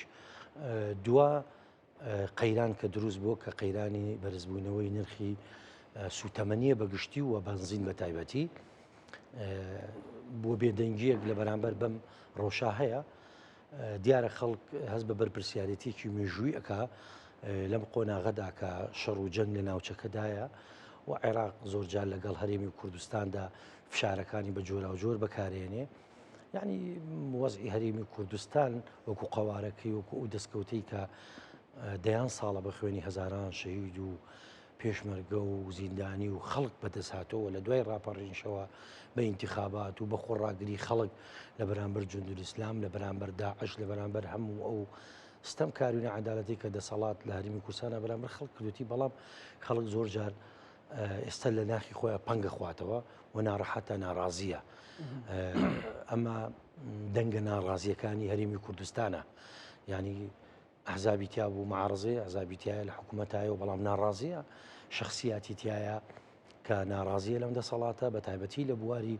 دوا قەیران کە دروست بووە کە قەیرانی بەرزبوونەوەی نرخی سوتەمەنیە بەگشتی و بەنزین بە تایبەتی بۆ بێدەنگیەک لە بەرامبەر بەم ڕۆژە هەیە دیارە خەڵک هەست بە بەرپرسیارەتێکی مێژووی ئەکا لەم قۆناغەدا کە شەڕ و جەنگ لە ناوچەکەدایە و عێراق زۆرجار لەگەڵ هەرێمی کوردستاندا فشارەکانی بە جۆرا و جۆر بەکارێنێ یعنی وەزعی هەرێمی کوردستان وەکو قەوارەکەی وەکو ئەو دەستکەوتەی کە دەیان ساڵە بە خوێنی هەزاران شەهید و پێشمەرگە و زیندانی و خەڵک بەدەساتەوە لە دوای ڕاپەڕینشەوە بە ئینتیخابات و بە خۆڕاگری خەڵک لە بەرامبەر جوندولیسلام لە بەرامبەر داعش لە بەرامبەر هەموو ئەو ستەم کاروونە عەدالەتی کە دەسەڵات لە هەرێمی کوردستانە بەرامبەر خەڵک کردوتی بەڵام خەڵک زۆر جار ئێستا لە ناخی خۆیان پەنگە خواتەوە و ناڕەحەتە ناڕازیە ئەمە دەنگە ناڕازیەکانی هەرێمی کوردستانە ینی ئەحزابی تیا بوو معارەزەیە ئەحزابی تایە لە حکوومەتایە و بەڵام ناڕازیە شخصیاتی تایە کە ناڕازیە لەم دەسەڵاتە بە تایبەتی لە بواری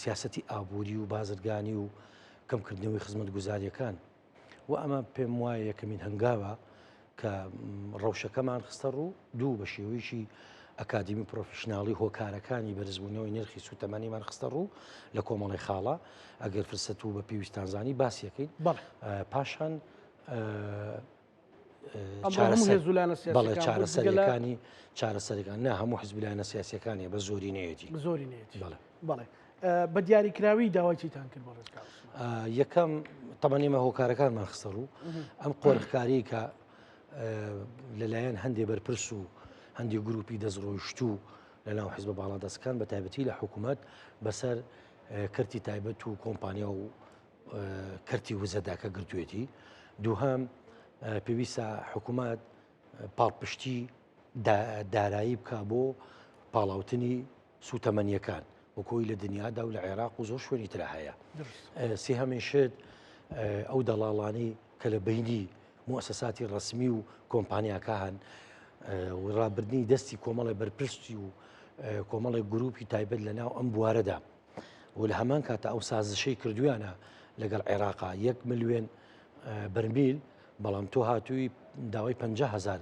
سیاسەتی ئابووری و بازرگانی و کەمکردنەوەی خزمەتگوزاریەکان و ئەمە پێم وایە یەکەمین هەنگاوە کە ڕەوشەکەمان خستە ڕوو دوو بە شێوەیەکی ئەکادمی پرۆفشناڵی هۆکارەکانی بەرزبوونەوەی نرخی سوتەمەنیمان خستە ڕوو لە کۆمەڵی خاڵە ئەگەر فرسەت و بە پێویستانزانی باسیەکەین پاشان بەڵێ چارەسەرەکان نا هەموو حزب لایەنە سیاسیەکانی بە زۆری نەیەتی بەڵێ بە دیاریکراوی داوای چیتان کرد بۆ ڕێزگاڵ یەکەم تەمەنیمە هۆکارەکانمان خستە ڕوو ئەم قۆرخکاری کە لەلایەن هەندێک بەرپرس و هەندێک گروپی دەستڕۆیشت و لەناو حیزبە باڵا دەستەکان بە تایبەتی لە حکوومەت بەسەر کردی تایبەت و کۆمپانیا و کەرتی وزەداکە گرتوێتی. دووهەم پێویستە حکوومەت پاڵپشتی دارایی بکە بۆ پاڵاوتنی سوتەمەنیەکان وەکۆی لە دنیادا و لە عێراق و زۆر شوێنی ترا هەیە. سێهەمین شت ئەو دەڵاڵانەی کە لە بینی موسساتی ڕسمی و کۆمپانیاکە هەن ڕابردنی دەستی کۆمەڵی بەرپرستی و کۆمەڵی گروپی تایبەت لە ناو ئەم بوارەدا و لە هەمان کاتە ئەو سازشەی کردویانە لەگەڵ عێراقا 1 ملیۆن بەرمیل، بەڵام تۆ هاتووی داوای 50,000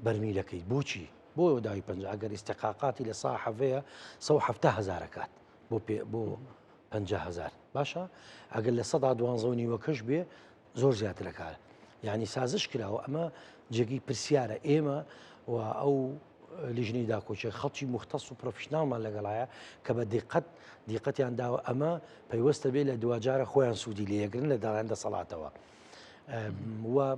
بەرمیلەکەیت. بۆچی؟ بۆ داوای 50 ئەگەر ئیستقاقاتی لە ساحەفەیە 170,000 کات بۆ 50,000 باشە. ئەگەر لە 112.5 بێ زۆر زیاترەکە، یعنی سازش کراوە. ئەمە جێگی پرسیارە ئێمە و ئەو لیژنەی داکۆچێ خەڵکی مختص و پرۆفشناڵمان لەگەڵایە کە بە دیقەتیان داوە ئەمە پەیوەستە بێ لە دوجارە خۆیان سوودی لێگرن لە داڕیان دەسەڵاتەوە و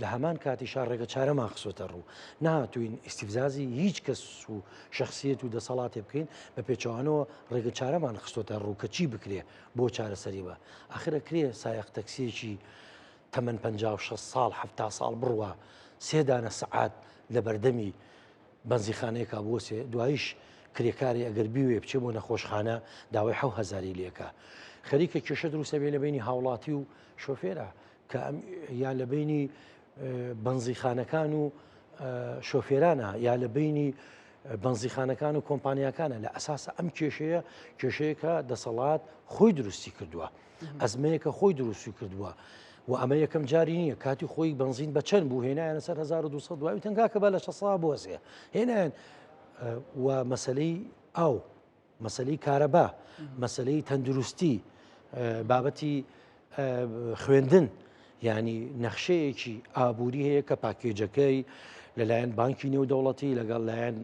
لە هەمان کاتیشان ڕێگە چارەمان خسۆتە ڕوو. نهاتوین ئیستیفزازی هیچ کەس و شخصیت و دەسەڵاتێ بکەین بە پێچوانەوە ڕێگە چارەمان خستۆتە ڕوو کە چی بکرێ بۆ چارەسەری بە. ئاخرە کرێ سایق تەکسیەکی تەمەەن 56 ساڵ 70 ساڵ بڕوە 3 دانە سەعات لە بەردەمی بەنزیخانەیەکا بۆسێ، دوایش کرێکاری ئەگەر بیوێ بچێ بۆ نەخۆشخانە داوای 7,000 لێکە. خەریکە کێشە دروستە بێ لە بینی هاوڵاتی و شۆفێرە کە یا لە بینی بەنزیخانەکان و شۆفێرانە یا لە بینی بەنزیخانەکان و کۆمپانیاکانە. لە ئەساسە ئەم کێشەیەکە دەسەڵات خۆی دروستی کردووە، ئەزمەیەکە خۆی دروستی کردووە و ئەمە یەکەم جاری نییە. کاتی خۆی بنزین بە چەند بوو هێنایانە سەر 1200 دوای تەنگا کە بە لە 600 بۆسێ هێنایان. و مەسلەی ئاو، مەسلەی کارەبا، مەسلەی تەندروستی، بابەتی خوێندن، ینی نەخشەیەکی ئابووری هەیە کە پاکێجەکەی لەلایەن بانکی نێودەوڵەتی لەگەڵ لایەن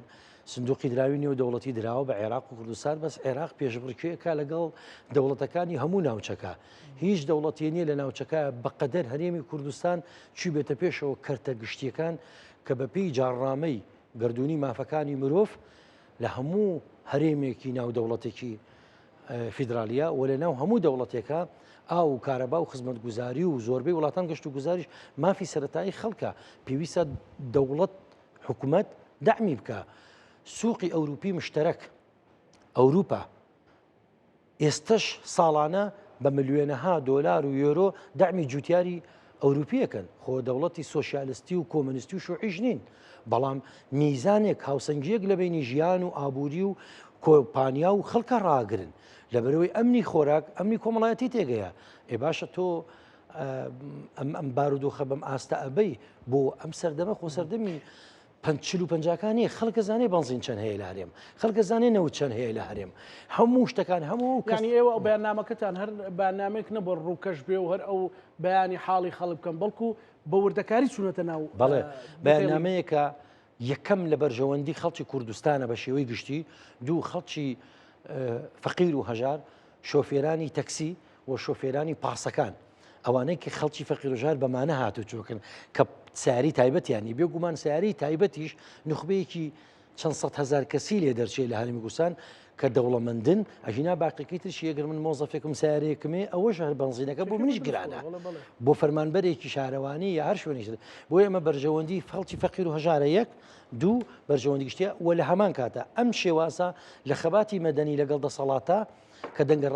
سندوقی دراوی نێودەوڵەتی دراوە بە عێراق و کوردستان. بەس عێراق پێشبڕکێکە لەگەڵ دەوڵەتەکانی هەموو ناوچەکە. هیچ دەوڵەتی نیە لە ناوچەکە بەقەدەر هەرێمی کوردستان چی بێتە پێشەوە کەرتە گشتیەکان کە بەپێی جاڕامەی گردردونی مافەکانی مرۆڤ لە هەموو هەرێمێکی ناودەوڵەتێکی فیدراالیا و لە ناو هەموو دەوڵەتێکە ئاو و کارەبا و خزمەتگوزاری و زۆربەی وڵاتان گەشت و گوزاریش مافی سەرەتایی خەڵکە. پێویستە دەوڵەت حکوومەت دەعمی بکە. سوقی ئەوروپی مشتەرەک ئەوروپا ئێستش ساڵانە بە ملیۆنەها دۆلار و یۆرۆ دەعمی جوتیاری ئەوروپیەکەن. خۆ دەوڵەتی سۆسیالیستی و کۆمونیستی و شوعیش نین، بەڵام میزانێک هاوسەنگیەک لە بینی ژیان و ئابووری و کۆمپانیا و خەڵکە ڕاگرن لەبەرەوەی ئەمنی خۆراک ئەمنی کۆمەڵایەتی تێگەیە. باشە تۆ ئەم بارودۆخە بەم ئاستا ئەبەی بۆ ئەم سەردەمە خۆ سەردەمی 40-50کانی خەڵکە زانێ بنزین چەند هەیە لە هەرێم، خەڵکە زانێ نەوت چەند هەیە لە هەرێم، هەموو شتەکان هەموو کەنی ئێوە بەیاننامەکەتان هەر بەیاننامێک نە بۆ ڕووکەش بێ و هەر ئەو بەیانی حاڵی خەڵک بکەن بەڵکو بە وردەکاری چوونەتە ناو. بەڵێ بەیاننامەیەکە یەکەم لە بەرژەوەندی خەڵکی کوردستانە بە شێوەی گشتی، دوو خەڵکی فەقیر و هەژار، شۆفێرانی تەکسی و شۆفێرانی پاسەکان، ئەوانەی کە خەڵکی فەقیر و هەژار بەمانە هاتو چۆکن کە سیاری تایبەتیانی بێگومان سیاری تایبەتیش نخبەیەکی چەند سەد هەزار کەسی لێ دەرچێت لە هەرێمی کوردستان کە دەوڵەمەندن ئەژینا باقیەکەی ترشی ئەگەر من مۆزەفێکم سیارەیەکمێ ئەوەش هەر بنزینەکە بۆ منیش گرانە بۆ فەرمانبەرێکی شارەوانی یا هەر شوێنێک بۆ ئێمە بەرژەوەندی خەڵکی فەقیر و هەژارە یەک دوو بەرژەوەندی گشتیە و لە هەمان کاتە ئەم شێوازە لە خەباتی مەدەنی لەگەڵ دەسەڵاتە کە دەنگە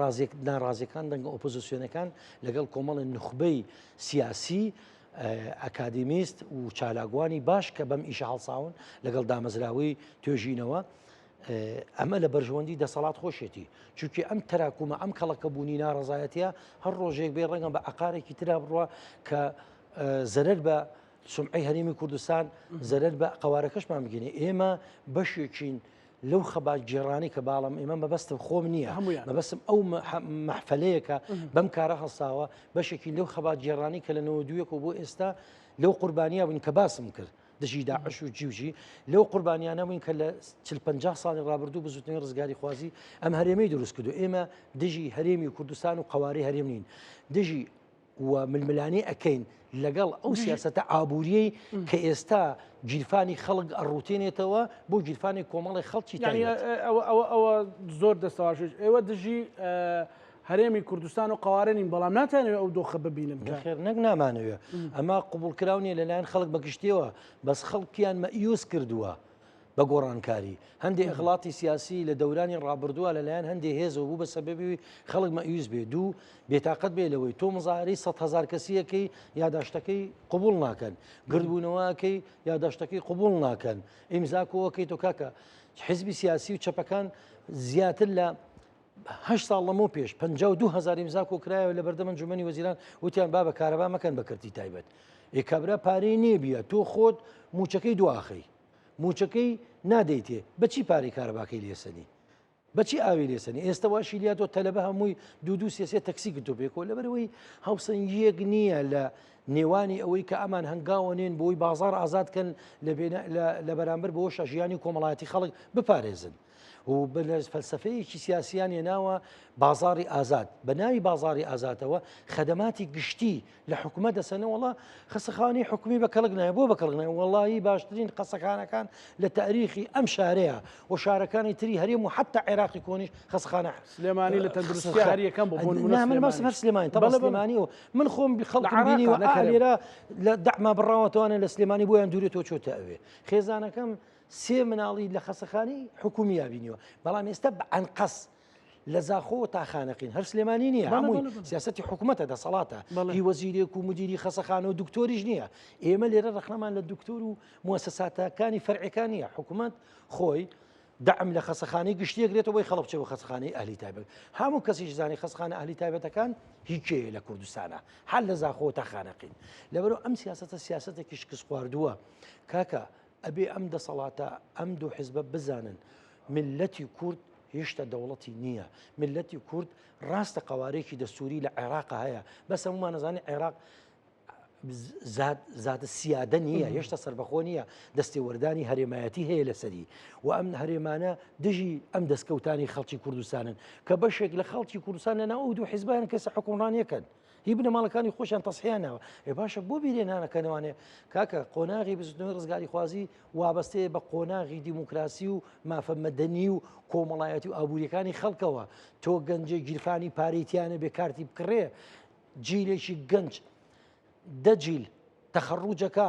ناڕازیەکان دەنگە ئۆپۆزیسیۆنەکان لەگەڵ کۆمەڵی نخبەی سیاسی ئەکادیمیست و چالاگوانی باش کە بەم ئیشە هەڵساون لەگەڵ دامەزراوی توێژینەوە ئەمە لە بەرژەوەندی دەسەڵات خۆشێتی چونکە ئەم تەراکومە ئەم کەڵەکە بوونی ناڕزایەتە هەر ڕۆژێک بێ ڕەنگە بە عقارێکی ترا بڕوە کە زەرەر بە سومعی هەرێمی کوردستان زەرەر بە قەوارەکەشمان بگەینێ. ئێمە بەشێکین لەو خەبات جێڕانی کە باڵم ئێمە مەبەستم خۆم نییە، مەبەستم ئەو مەحفەلەیەکە بەم کارە هەڵساوە بەشێکی لەو خەبات جێڕانی کە لە 92 بۆ ئێستا لەو قوربانیا بووین کە باسم کرد دژی داعش و جیوجی لەو قوربانیانە بووین کە لە 40-50 ساڵی ڕابردوو بزوتنی ڕزگاری خوازی ئەم هەرێمەی دروست کردو. ئێمە دژی هەرێمی کوردستان و قەواری هەرێم نین، دژی و ململانی ئەەکەین لەگەڵ ئەو سیاسەتە ئابووریەی کە ئێستا گیرفانی خەڵک ئەڕوتێنێتەوە بۆ گیرفانی کۆمەڵی خەڵکی ئەوە زۆر دەسەواژ ئێوە دژی هەرێمی کوردستان و قوارێنین بەڵام ناتوانێت ئەو دۆخە ببینن خێر نەک نامانەوە ئەمە قوبولکراونیە لەلایەن خەڵک بەگشتیەوە بەس خەڵکیان مەئیوس کردووە بە گۆڕانکاری هەندێک ئەخڵاتی سیاسی لە دەورانی ڕابردووە لەلایەن هەندێک هێزەوە بوو بە سەبەبی خەڵک مەئیوس بێ دوو بێتاقەت بێ لەوەی تۆ مزاری 100,000 کەسیەکەی یاداشتەکەی قبول ناکەن گردبوونەوەکەی یاداشتەکەی قبول ناکەن ئیمزاکۆوەکەی تۆ کاکە حزبی سیاسی و چەپەکان زیاتر لە 8 ساڵ لەمە پێش 52,000 ئیمزاکۆ کرایەوە لە بەردەم ئەنجومەنی وەزیران وتیان با بە کارەبا مەکەن بە کردی تایبەت ئێکابرا پارەی نێبیە تۆ خۆت موچەکەی دواخەی موچەکەی نادەیتێ بەچی پارەی کارەباکەی لێسەنی بەچی ئاوی لێسەنی ئێستا واشی لیاتۆ تەلەبە هەمووی دوو سێ تەکسی کردو پێکۆ لەبەرەوەی هاوسەنگیەک نییە لە نێوانی ئەوەی کە ئەمان هەنگاوەنێن بۆی بازار ئازادکەن لە بەرامبەر بۆ شەژیانی کۆمەڵایەتی خەڵک بپارێزن و فەلسفەیەکی سیاسیان هێناوە بازاری ئازاد بە ناوی بازاری ئازادەوە خەدەماتی گشتی لە حکوومەت دەسەنەوەڵا خەسەخانی حکومی بە کەڵک نایە بۆ بە کەڵک نایە وەڵی باشترین قەسەخانەکان لە تاریخی ئەم شارەیە و شارەکانی تری هەرێم و حتا عێراقی کۆنیش خەسەخانە سلێمانی لە تەندروستی هەریەکەم بۆ سلێمانی تەبە سلێمانی و من خۆم خەڵکم بینی و لێرە لە دەعما بڕاوەتوانە لە سلێمانی بۆیان دوورێتەوە چۆتە ئەوێ خێزانەکەم سێ مناڵی لە خەسەخانی حکومی یابینیوە بەڵام ئێستا بەعنقەس لە زاخۆ تا خانەقین هەر سلێمانی نییە هەمووی سیاسەتی حکوومەتە دەسەڵاتە هی وەزیرێک و مدیری خەسەخانە و دکتۆریش نییە ئێمە لێرە ڕەخنەمان لە دکتۆر و موسساتەکانی فەرعیەکان نییە حکوومەت خۆی دعم لە خەسەخانەی گشتیەکرێتەوە بۆی خەڵک بچێەوە خەسەخانەی ئاهلی تایبەت هەموو کەسیش زانی خەسەخانە ئاهلی تایبەتەکان هیچێ لە کوردستانە حل لە زاخۆ تا خانەقین لەبەرەوە ئەم سیاسەتە سیاسەتێکی شکست خواردووە کاکە ئەبێ ئەم دەسەڵاتە ئەم دوو حیزبە بزانن ملەتی کورد هێشتا دەوڵەتی نییە ملەتی کورد ڕاستە قوارێکی دەستوری لە عێراق هەیە بەس هەمومان نەزانێت عێراق زادە سیادە نییە هێشتا سەربەخۆ نییە دەستێوەردانی هەرێمایەتی هەیە لەسەری و ئەم هەرێمانە دژی ئەم دەستکەوتانی خەڵکی کوردستانن کە بەشێک لە خەڵکی کوردستان لەناو ئەو دوو حیزبیان کەسە حکومڕانیەکەن هی بنەماڵەکانی خۆشیان تەسحیانەوە ێ باشە بۆ بیرێنانەکەنەوەێ کاکە قۆناغی بزنەوەی ڕزگاری خوازی وابەستەیە بە قۆناغی دیموکراسی و مافە مەدەنی و کۆمەڵایەتی و ئابوووریەکانی خەڵکەوە تۆ گەنجە گیرفانی پارەیتیانە بێ کارتی بکڕێ جیلێکی گەنج دەجیل تەخەڕوجەکە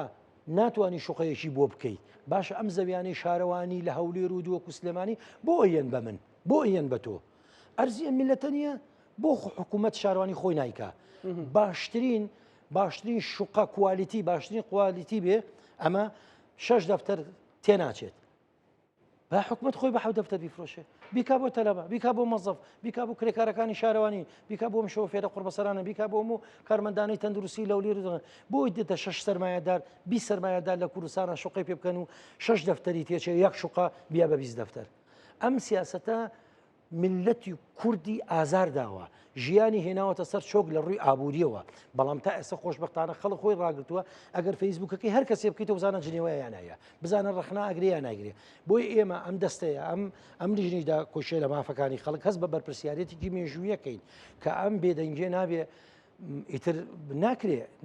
ناتوانانی شوقەیەکی بۆ بکەیت باشە ئەم زەویانی شارەوانی لە هەولێر و دووەکو سلێمانی بۆ ئەیەن بە من بۆ ئەیەن بە تۆ ئەرزی ئەم میلەتە نییە بۆ حکوومەت شارەوانی خۆی نایکە باشترین شوقە کوالیتی باشترین کوالیتی بێ ئەمە 6 دەفتەر تێناچێت با حکوومەت خۆی بە 7 دەفتەر بیفرۆشێ بیکا بۆ تەلەبە بیکا بۆ مەزەف بیکا بۆ کرێکارەکانی شارەوانی بیکا بۆ شۆفێرە قوربەسەرانە بیکا بۆ و کارمەندانی تەندروستی لەولێر بۆی دێتە 6 سەرمایەدار 20 سەرمایەدار لە کوردستانە شوقی پێ بکەن و 6 دەفتەری تێچێ یەک شوقە بیا بە 20 دەفتەر ئەم سیاسەتە ملەتی کوردی ئازار داوە ژیانی هێناوەتە سەر چۆک لە ڕووی ئابوووریەوە بەڵام تا ئێستا خۆشبەختانە خەڵک خۆی ڕاگرتووە ئەگەر فەیسبوکەکەی هەر کەسێ بکەیتەوە بزانە جنێوەیە یانایە بزانە ڕخنا ئەگرێ یان ناگرێ بۆی ئێمە ئەم دەستەیە ئەم لیژنیدا کۆشێ لە مافەکانی خەڵک هەست بە بەرپرسیارەتێکی مێژوویەکەین کە ئەم بێدەنگێ نابێ ئیتر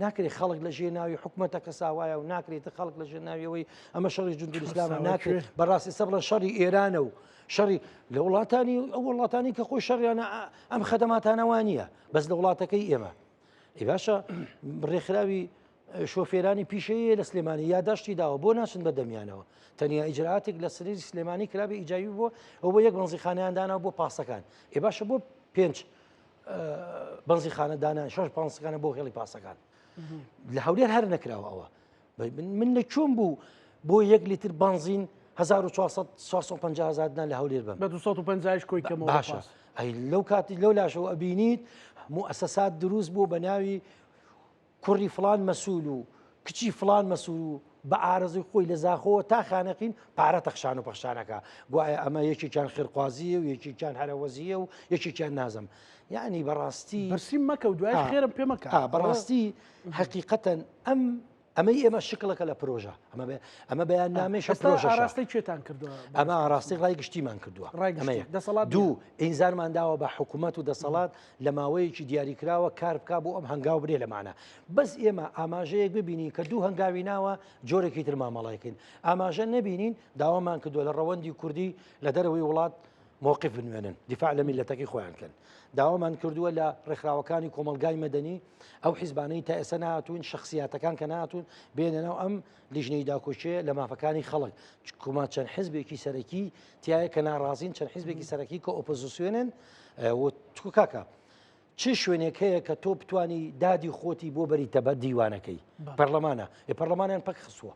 ناکرێت خەڵک لە ژێ ناوی حکوومەتەکە ساوایە و ناکرێتە خەڵک لە ژێ ناویەوەی ئەمە شەڕی جوندی ئیسلامە ناکرێت بەڕاستی سە بڵە شەڕی ئێرانە و شەڕی لە وڵاتانی ئەو وڵاتانی کە خۆی شەڕیانە ئەم خەدەماتانەوانە بەس لە وڵاتەکەی ئێمە ئێ باشە ڕێکخراوی شۆفێرانی پیشەیە لە سلێمانی یاداشتی داوە بۆ ناچن بە دەمیانەوە تەنیا ئیجراتێک لە سەری سلێمانی کرابی ئیجاوی بۆ ئەو بۆ یەک بەنزیخانەیان داناوە بۆ پاسەکان ئێ باشە بۆ 5 بەنزیخانەدانان 6 پاسەکانە بۆ هێڵی پاسەکان لە هەولێر هەر نەکراوە ئەوە من لە چۆن بوو بۆ 1 لیتر بنزین 1450 دان لە هەولێر بم بە 250 کۆی کەمەوە باشە ئەی لەو کاتی لەو لاشەوە ئەبینیت موسسات دروست بوو بە ناوی کوڕی فلان مەسوول و کچی فلان مەسوول و بە ئارەزوی خۆی لە زاخۆوە تا خانەقین پارە تەخشان و پەخشانەکە گوایە ئەمە یەکێکیان خێرخوازیە و یەکێکیان هەرەوەزیە و یەکێکیان نازم یعنی بەڕاستی بەرسیم مەکە و دوای خێرم پێ مەکە بەڕاستی حقیقەتەن ئەمەی ئێمە شکلەکە لە پرۆژە ئەمە بەیان نامێشە پرۆژە ڕاستی کوێتان کردووە ئەمە ڕاستی ڕای گشتیمان کردووە دوو ئینزارمان داوە بە حکوومەت و دەسەڵات لە ماوەیەکی دیاریکراوە کار بک بۆ ئەم هەنگاو برێ لەمانە بەس ئێمە ئاماژەیەک ببینی کە دوو هەنگاوی ناوە جۆرێکی تر مامەڵایکن ئاماژە نەبینین داوامان کردووە لە ڕەوەندی کوردی لە دەرەوەی وڵات موقف بنوێنن دیفاع لە میلەتەکەی خۆیان کەن داوامان کردووە لە ڕێکخراوەکانی کۆمەلگای مەدەنی ئەو حیزبانەی تا ئێستا نهاتوون شخصیاتەکان کە نهاتوون بێنەوە ئەم لیژنەی داکۆچێ لە مافەکانی خەڵک کوما چەند حیزبێکی سەرەکی تایە کە ناڕازین چەند حیزبێکی سەرەکی کە ئۆپۆزیسیۆنن تو کاکە چ شوێنێک هەیە کە تۆ بتانی دادی خۆتی بۆ بەریتە بە دیوانەکەی پەرلەمانە پەرلەمانیان پەک خسووە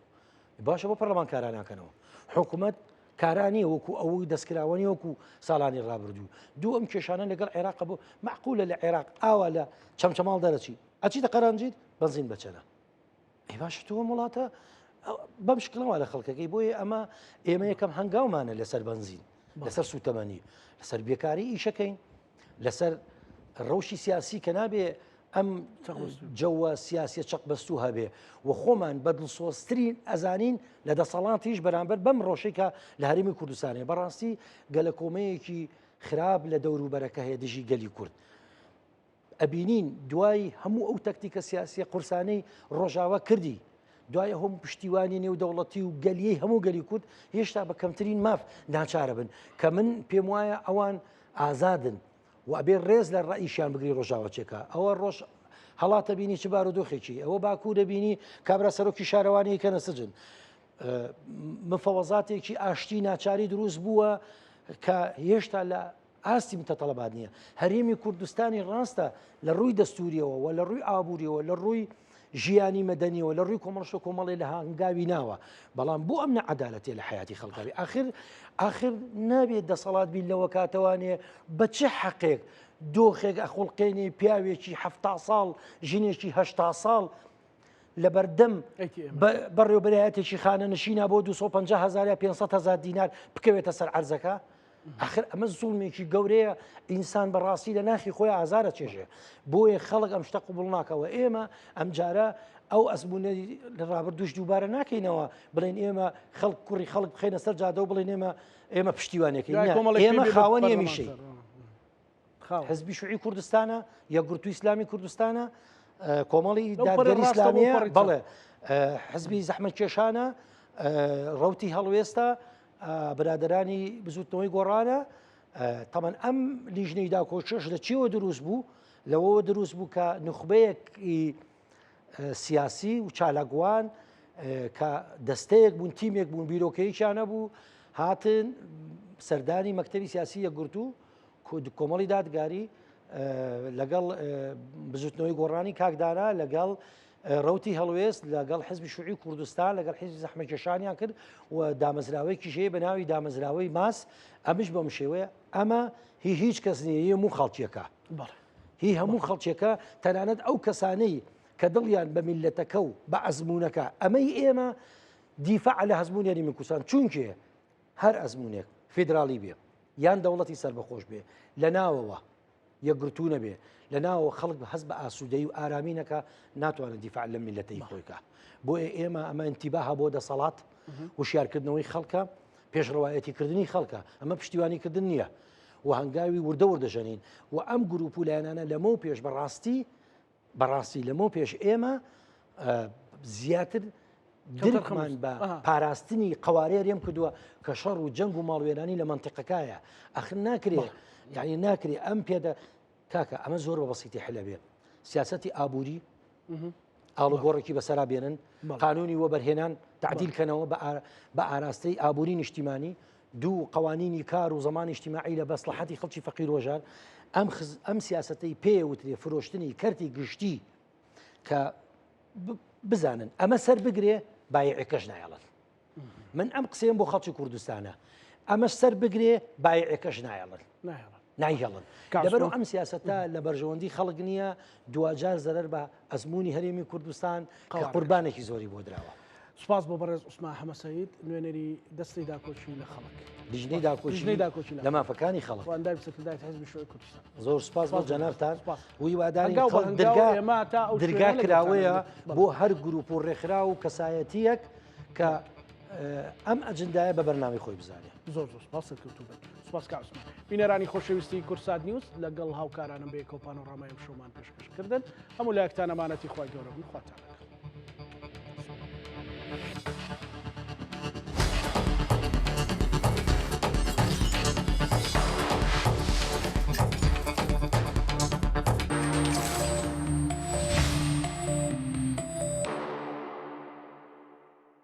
باشە بۆ پەرلەمان کاران ناکەنەوە حکوومەت کارانی وەکو ئەوەی دەستکراوەنی وەکو ساڵانی ڕابردوو دوو ئەم کێشانە لەگەڵ عێراق بوو معقولە لە عێراق ئاوا لە چەمچەماڵ دەرەچی ئەچیتە قەرانجیت بنزین بچەنە ئەی باشە تۆ وڵاتە بەم شکڵەوە لە خەڵکەکەی بۆیە ئەمە ئێمە یەکەم هەنگاومانە لەسەر بنزین لەسەر سوتەمەنی لەسەر بێکاری ئیشەکەین لەسەر ڕەوشی سیاسی کە نابێ ئەم جەوە سیاسیە چەق بەستوو هەبێ و خۆمان بەدڵسۆزترین ئەزانین لە دەسەڵاتیش بەرامبەر بەم ڕۆژێکە لە هەرێمی کوردستانی بەڕاستی گەلە کۆمەیەکی خراپ لە دەوروبەرەکە هەیە دژی گەلی کورد ئەبینین دوای هەموو ئەو تەکتیکە سیاسیە قورسانەی ڕۆژاوە کردی دوای هەموو پشتیوانی نێودەوڵەتی و گەلیەی هەموو گەلی کورد هێشتا بە کەمترین ماف ناچارە بن کە من پێم وایە ئەوان ئازادن و ئەبێ ڕێز لە ڕئیشیان بگری ڕۆژاوەچێکە ئەوە ڕۆژ هەڵاتە بینی چ بار و دۆخێکی ئەوە باکوور دەبینی کابرا سەرۆکی شارەوانی کە نەسجن مفەوەزاتێکی ئاشتی ناچاری دروست بووە کە هێشتا لە ئاستی متەتەڵەبات نییە هەرێمی کوردستانی ڕاستە لە ڕووی دەستوریەوە و لە ڕووی ئابوووریەوە لە ڕووی ژیانی مەدەنیەوە لە ڕووی کۆمەڵش و کۆمەڵی لە هەنگاوی ناوە بەڵام بۆ ئەم نەعەدالەتێ لە حیاتی خەڵکەوی ئاخر نابێت دەسەڵات بین لەوە کاتەوانێ بە چه حەقێک دۆخێک ئەخڵقێنێ پیاوێکی 70 ساڵ ژینێکی 80 ساڵ لە بەردەم بەڕێوەبەرایەتێکی خانە نشینە بۆ 250,000 یا 500,000 دینار بکەوێتە سەر عەرزەکە آخر ئەمە زوڵمێکی گەورەیە ئینسان بەڕاستی لە ناخی خۆی ئازارە چێژێ بۆیە خەڵک ئەم شتە قبوڵ ناکەوە ئێمە ئەم جارە ئەو ئەزمونە لە ڕابردووش دووبارە ناکەینەوە بڵێن ئێمە خەڵک کوڕی خەڵک بخەینە سەر جادە و بڵێن ئێمە پشتیوانێکی ئێمە خاوەن هێمیشەی حزبی شوعی کوردستانە یەکگرتووی ئیسلامی کوردستانە کۆمەڵی دادگەری ئیسلامیە بەڵێ حزبی زەحمەت کێشانە ڕەوتی هەڵوێستە برادرانی بزوتنەوەی گۆڕانە تەمان ئەم لیژنەی داکۆچش لە چیەوە دروست بوو لەوەوە دروست بوو کە نخبەیەکی سیاسی و چالاکوان کە دەستەیەک بوون تیمێک بوون بیرۆکەیەکیانە بوو هاتن سەردانی مەکتەبی سیاسی یەکگرتوو کۆمەڵی دادگاری لەگەڵ بزوتنەوەی گۆڕانی کاکدانا لەگەڵ ڕەوتی هەڵوێست لەگەڵ حزبی شوعی کوردستان لەگەڵ حزبی زەحمەت کێشانیان کرد و دامەزراوەیەکی ژەیە بە ناوی دامەزراوەی ماس ئەمش بەم شێوەیە ئەمە هیچ کەس نییە هەموو خەڵکیەکە هی هەموو خەڵکیەکە تەنانەت ئەو کەسانەی کە دڵیان بە میلەتەکە و بە ئەزمونونەکە ئەمەی ئێمە دیفاع لە هەزمونی یاریمی کوردستان چونکێ هەر ئەزمونێک فێدراڵی بێ یان دەوڵەتی سربەخۆش بێ لە ناوەوە یەکگرتوو نەبێ لە ناوە خەڵک هەست بە ئاسوودەی و ئارامینەکە ناتوانێت دیفاع لە میلەتەی خۆیکە بۆیە ئێمە ئەمە ئینتیباها بۆ دەسەڵات وشیارکردنەوەی خەڵکە پێشڕەوایەتیکردنی خەڵکە ئەمە پشتیوانیکردن نییە و هەنگاوی وردە وردەژەنین و ئەم گروپ و لایەنانە لەمە پێش بەڕاستی لەمە پێش ئێمە زیاتر درکمان بە پاراستنی قوارێر ێم کردووە کە شەڕ و جەنگ و ماڵوێرانی لە منتیقەکایە ئەخر ناکرێ یعنی ناکرێ ئەم پێدە کاکە ئەمە زۆر بە بەسیتی حلە بێ سیاسەتی ئابووری ئاڵوگۆڕێکی بەسەرا بێنن قانونی وەبەرهێنان تعدیلکەنەوە بە ئاراستەی ئابووری نیشتیمانی دوو قوانینی کار و زمانی نیشتیماعی لە بەسڵەحەتی خەڵکی فەقیر ڕۆژان ئەم سیاسەتەی پێوترێ فرۆشتنی کەرتی گشتی کە بزانن ئەمە سەر بگرێ بایعەکەش نایەڵن من ئەم قسەیەم بۆ خەڵکی کوردستانە ئەمە سەر بگرێ بایعەکەش نایەڵن نایهێڵن لەبەرەوە ئەم سیاسەتە لە بەرژەوەندی خەڵک نییە دوجار زەرەر بە ئەزمموی هەرێمی کوردستان کە قوربانێکی زۆری بۆ درراوە سپاس بۆ بەڕێز عوسمان حەمە سەید نوێنەری دەستی داکۆچی لە خەڵک لیژنەی داکۆچی لە مافەکانی خەڵک واندای سەکردای حزبی شوعی کوردستان زۆر سپاس بۆ جەنابتان وی واداری دەرگا کراوەیە بۆ هەر گروپ و ڕێکخرا و کەسایەتیەک کە ئەم ئەجندایە بە بەرنامەی خۆی بزانێ زۆر سپاس کردو سپاس کا عوسمان بینەرانی خۆشەویستی کورسات نیوز لەگەڵ هاوکارانم بە کۆپان و ڕامایم شۆمان پێشکەشکردن هەموو لایەکتان ئەمانەتی خوا گەورە بن خواتان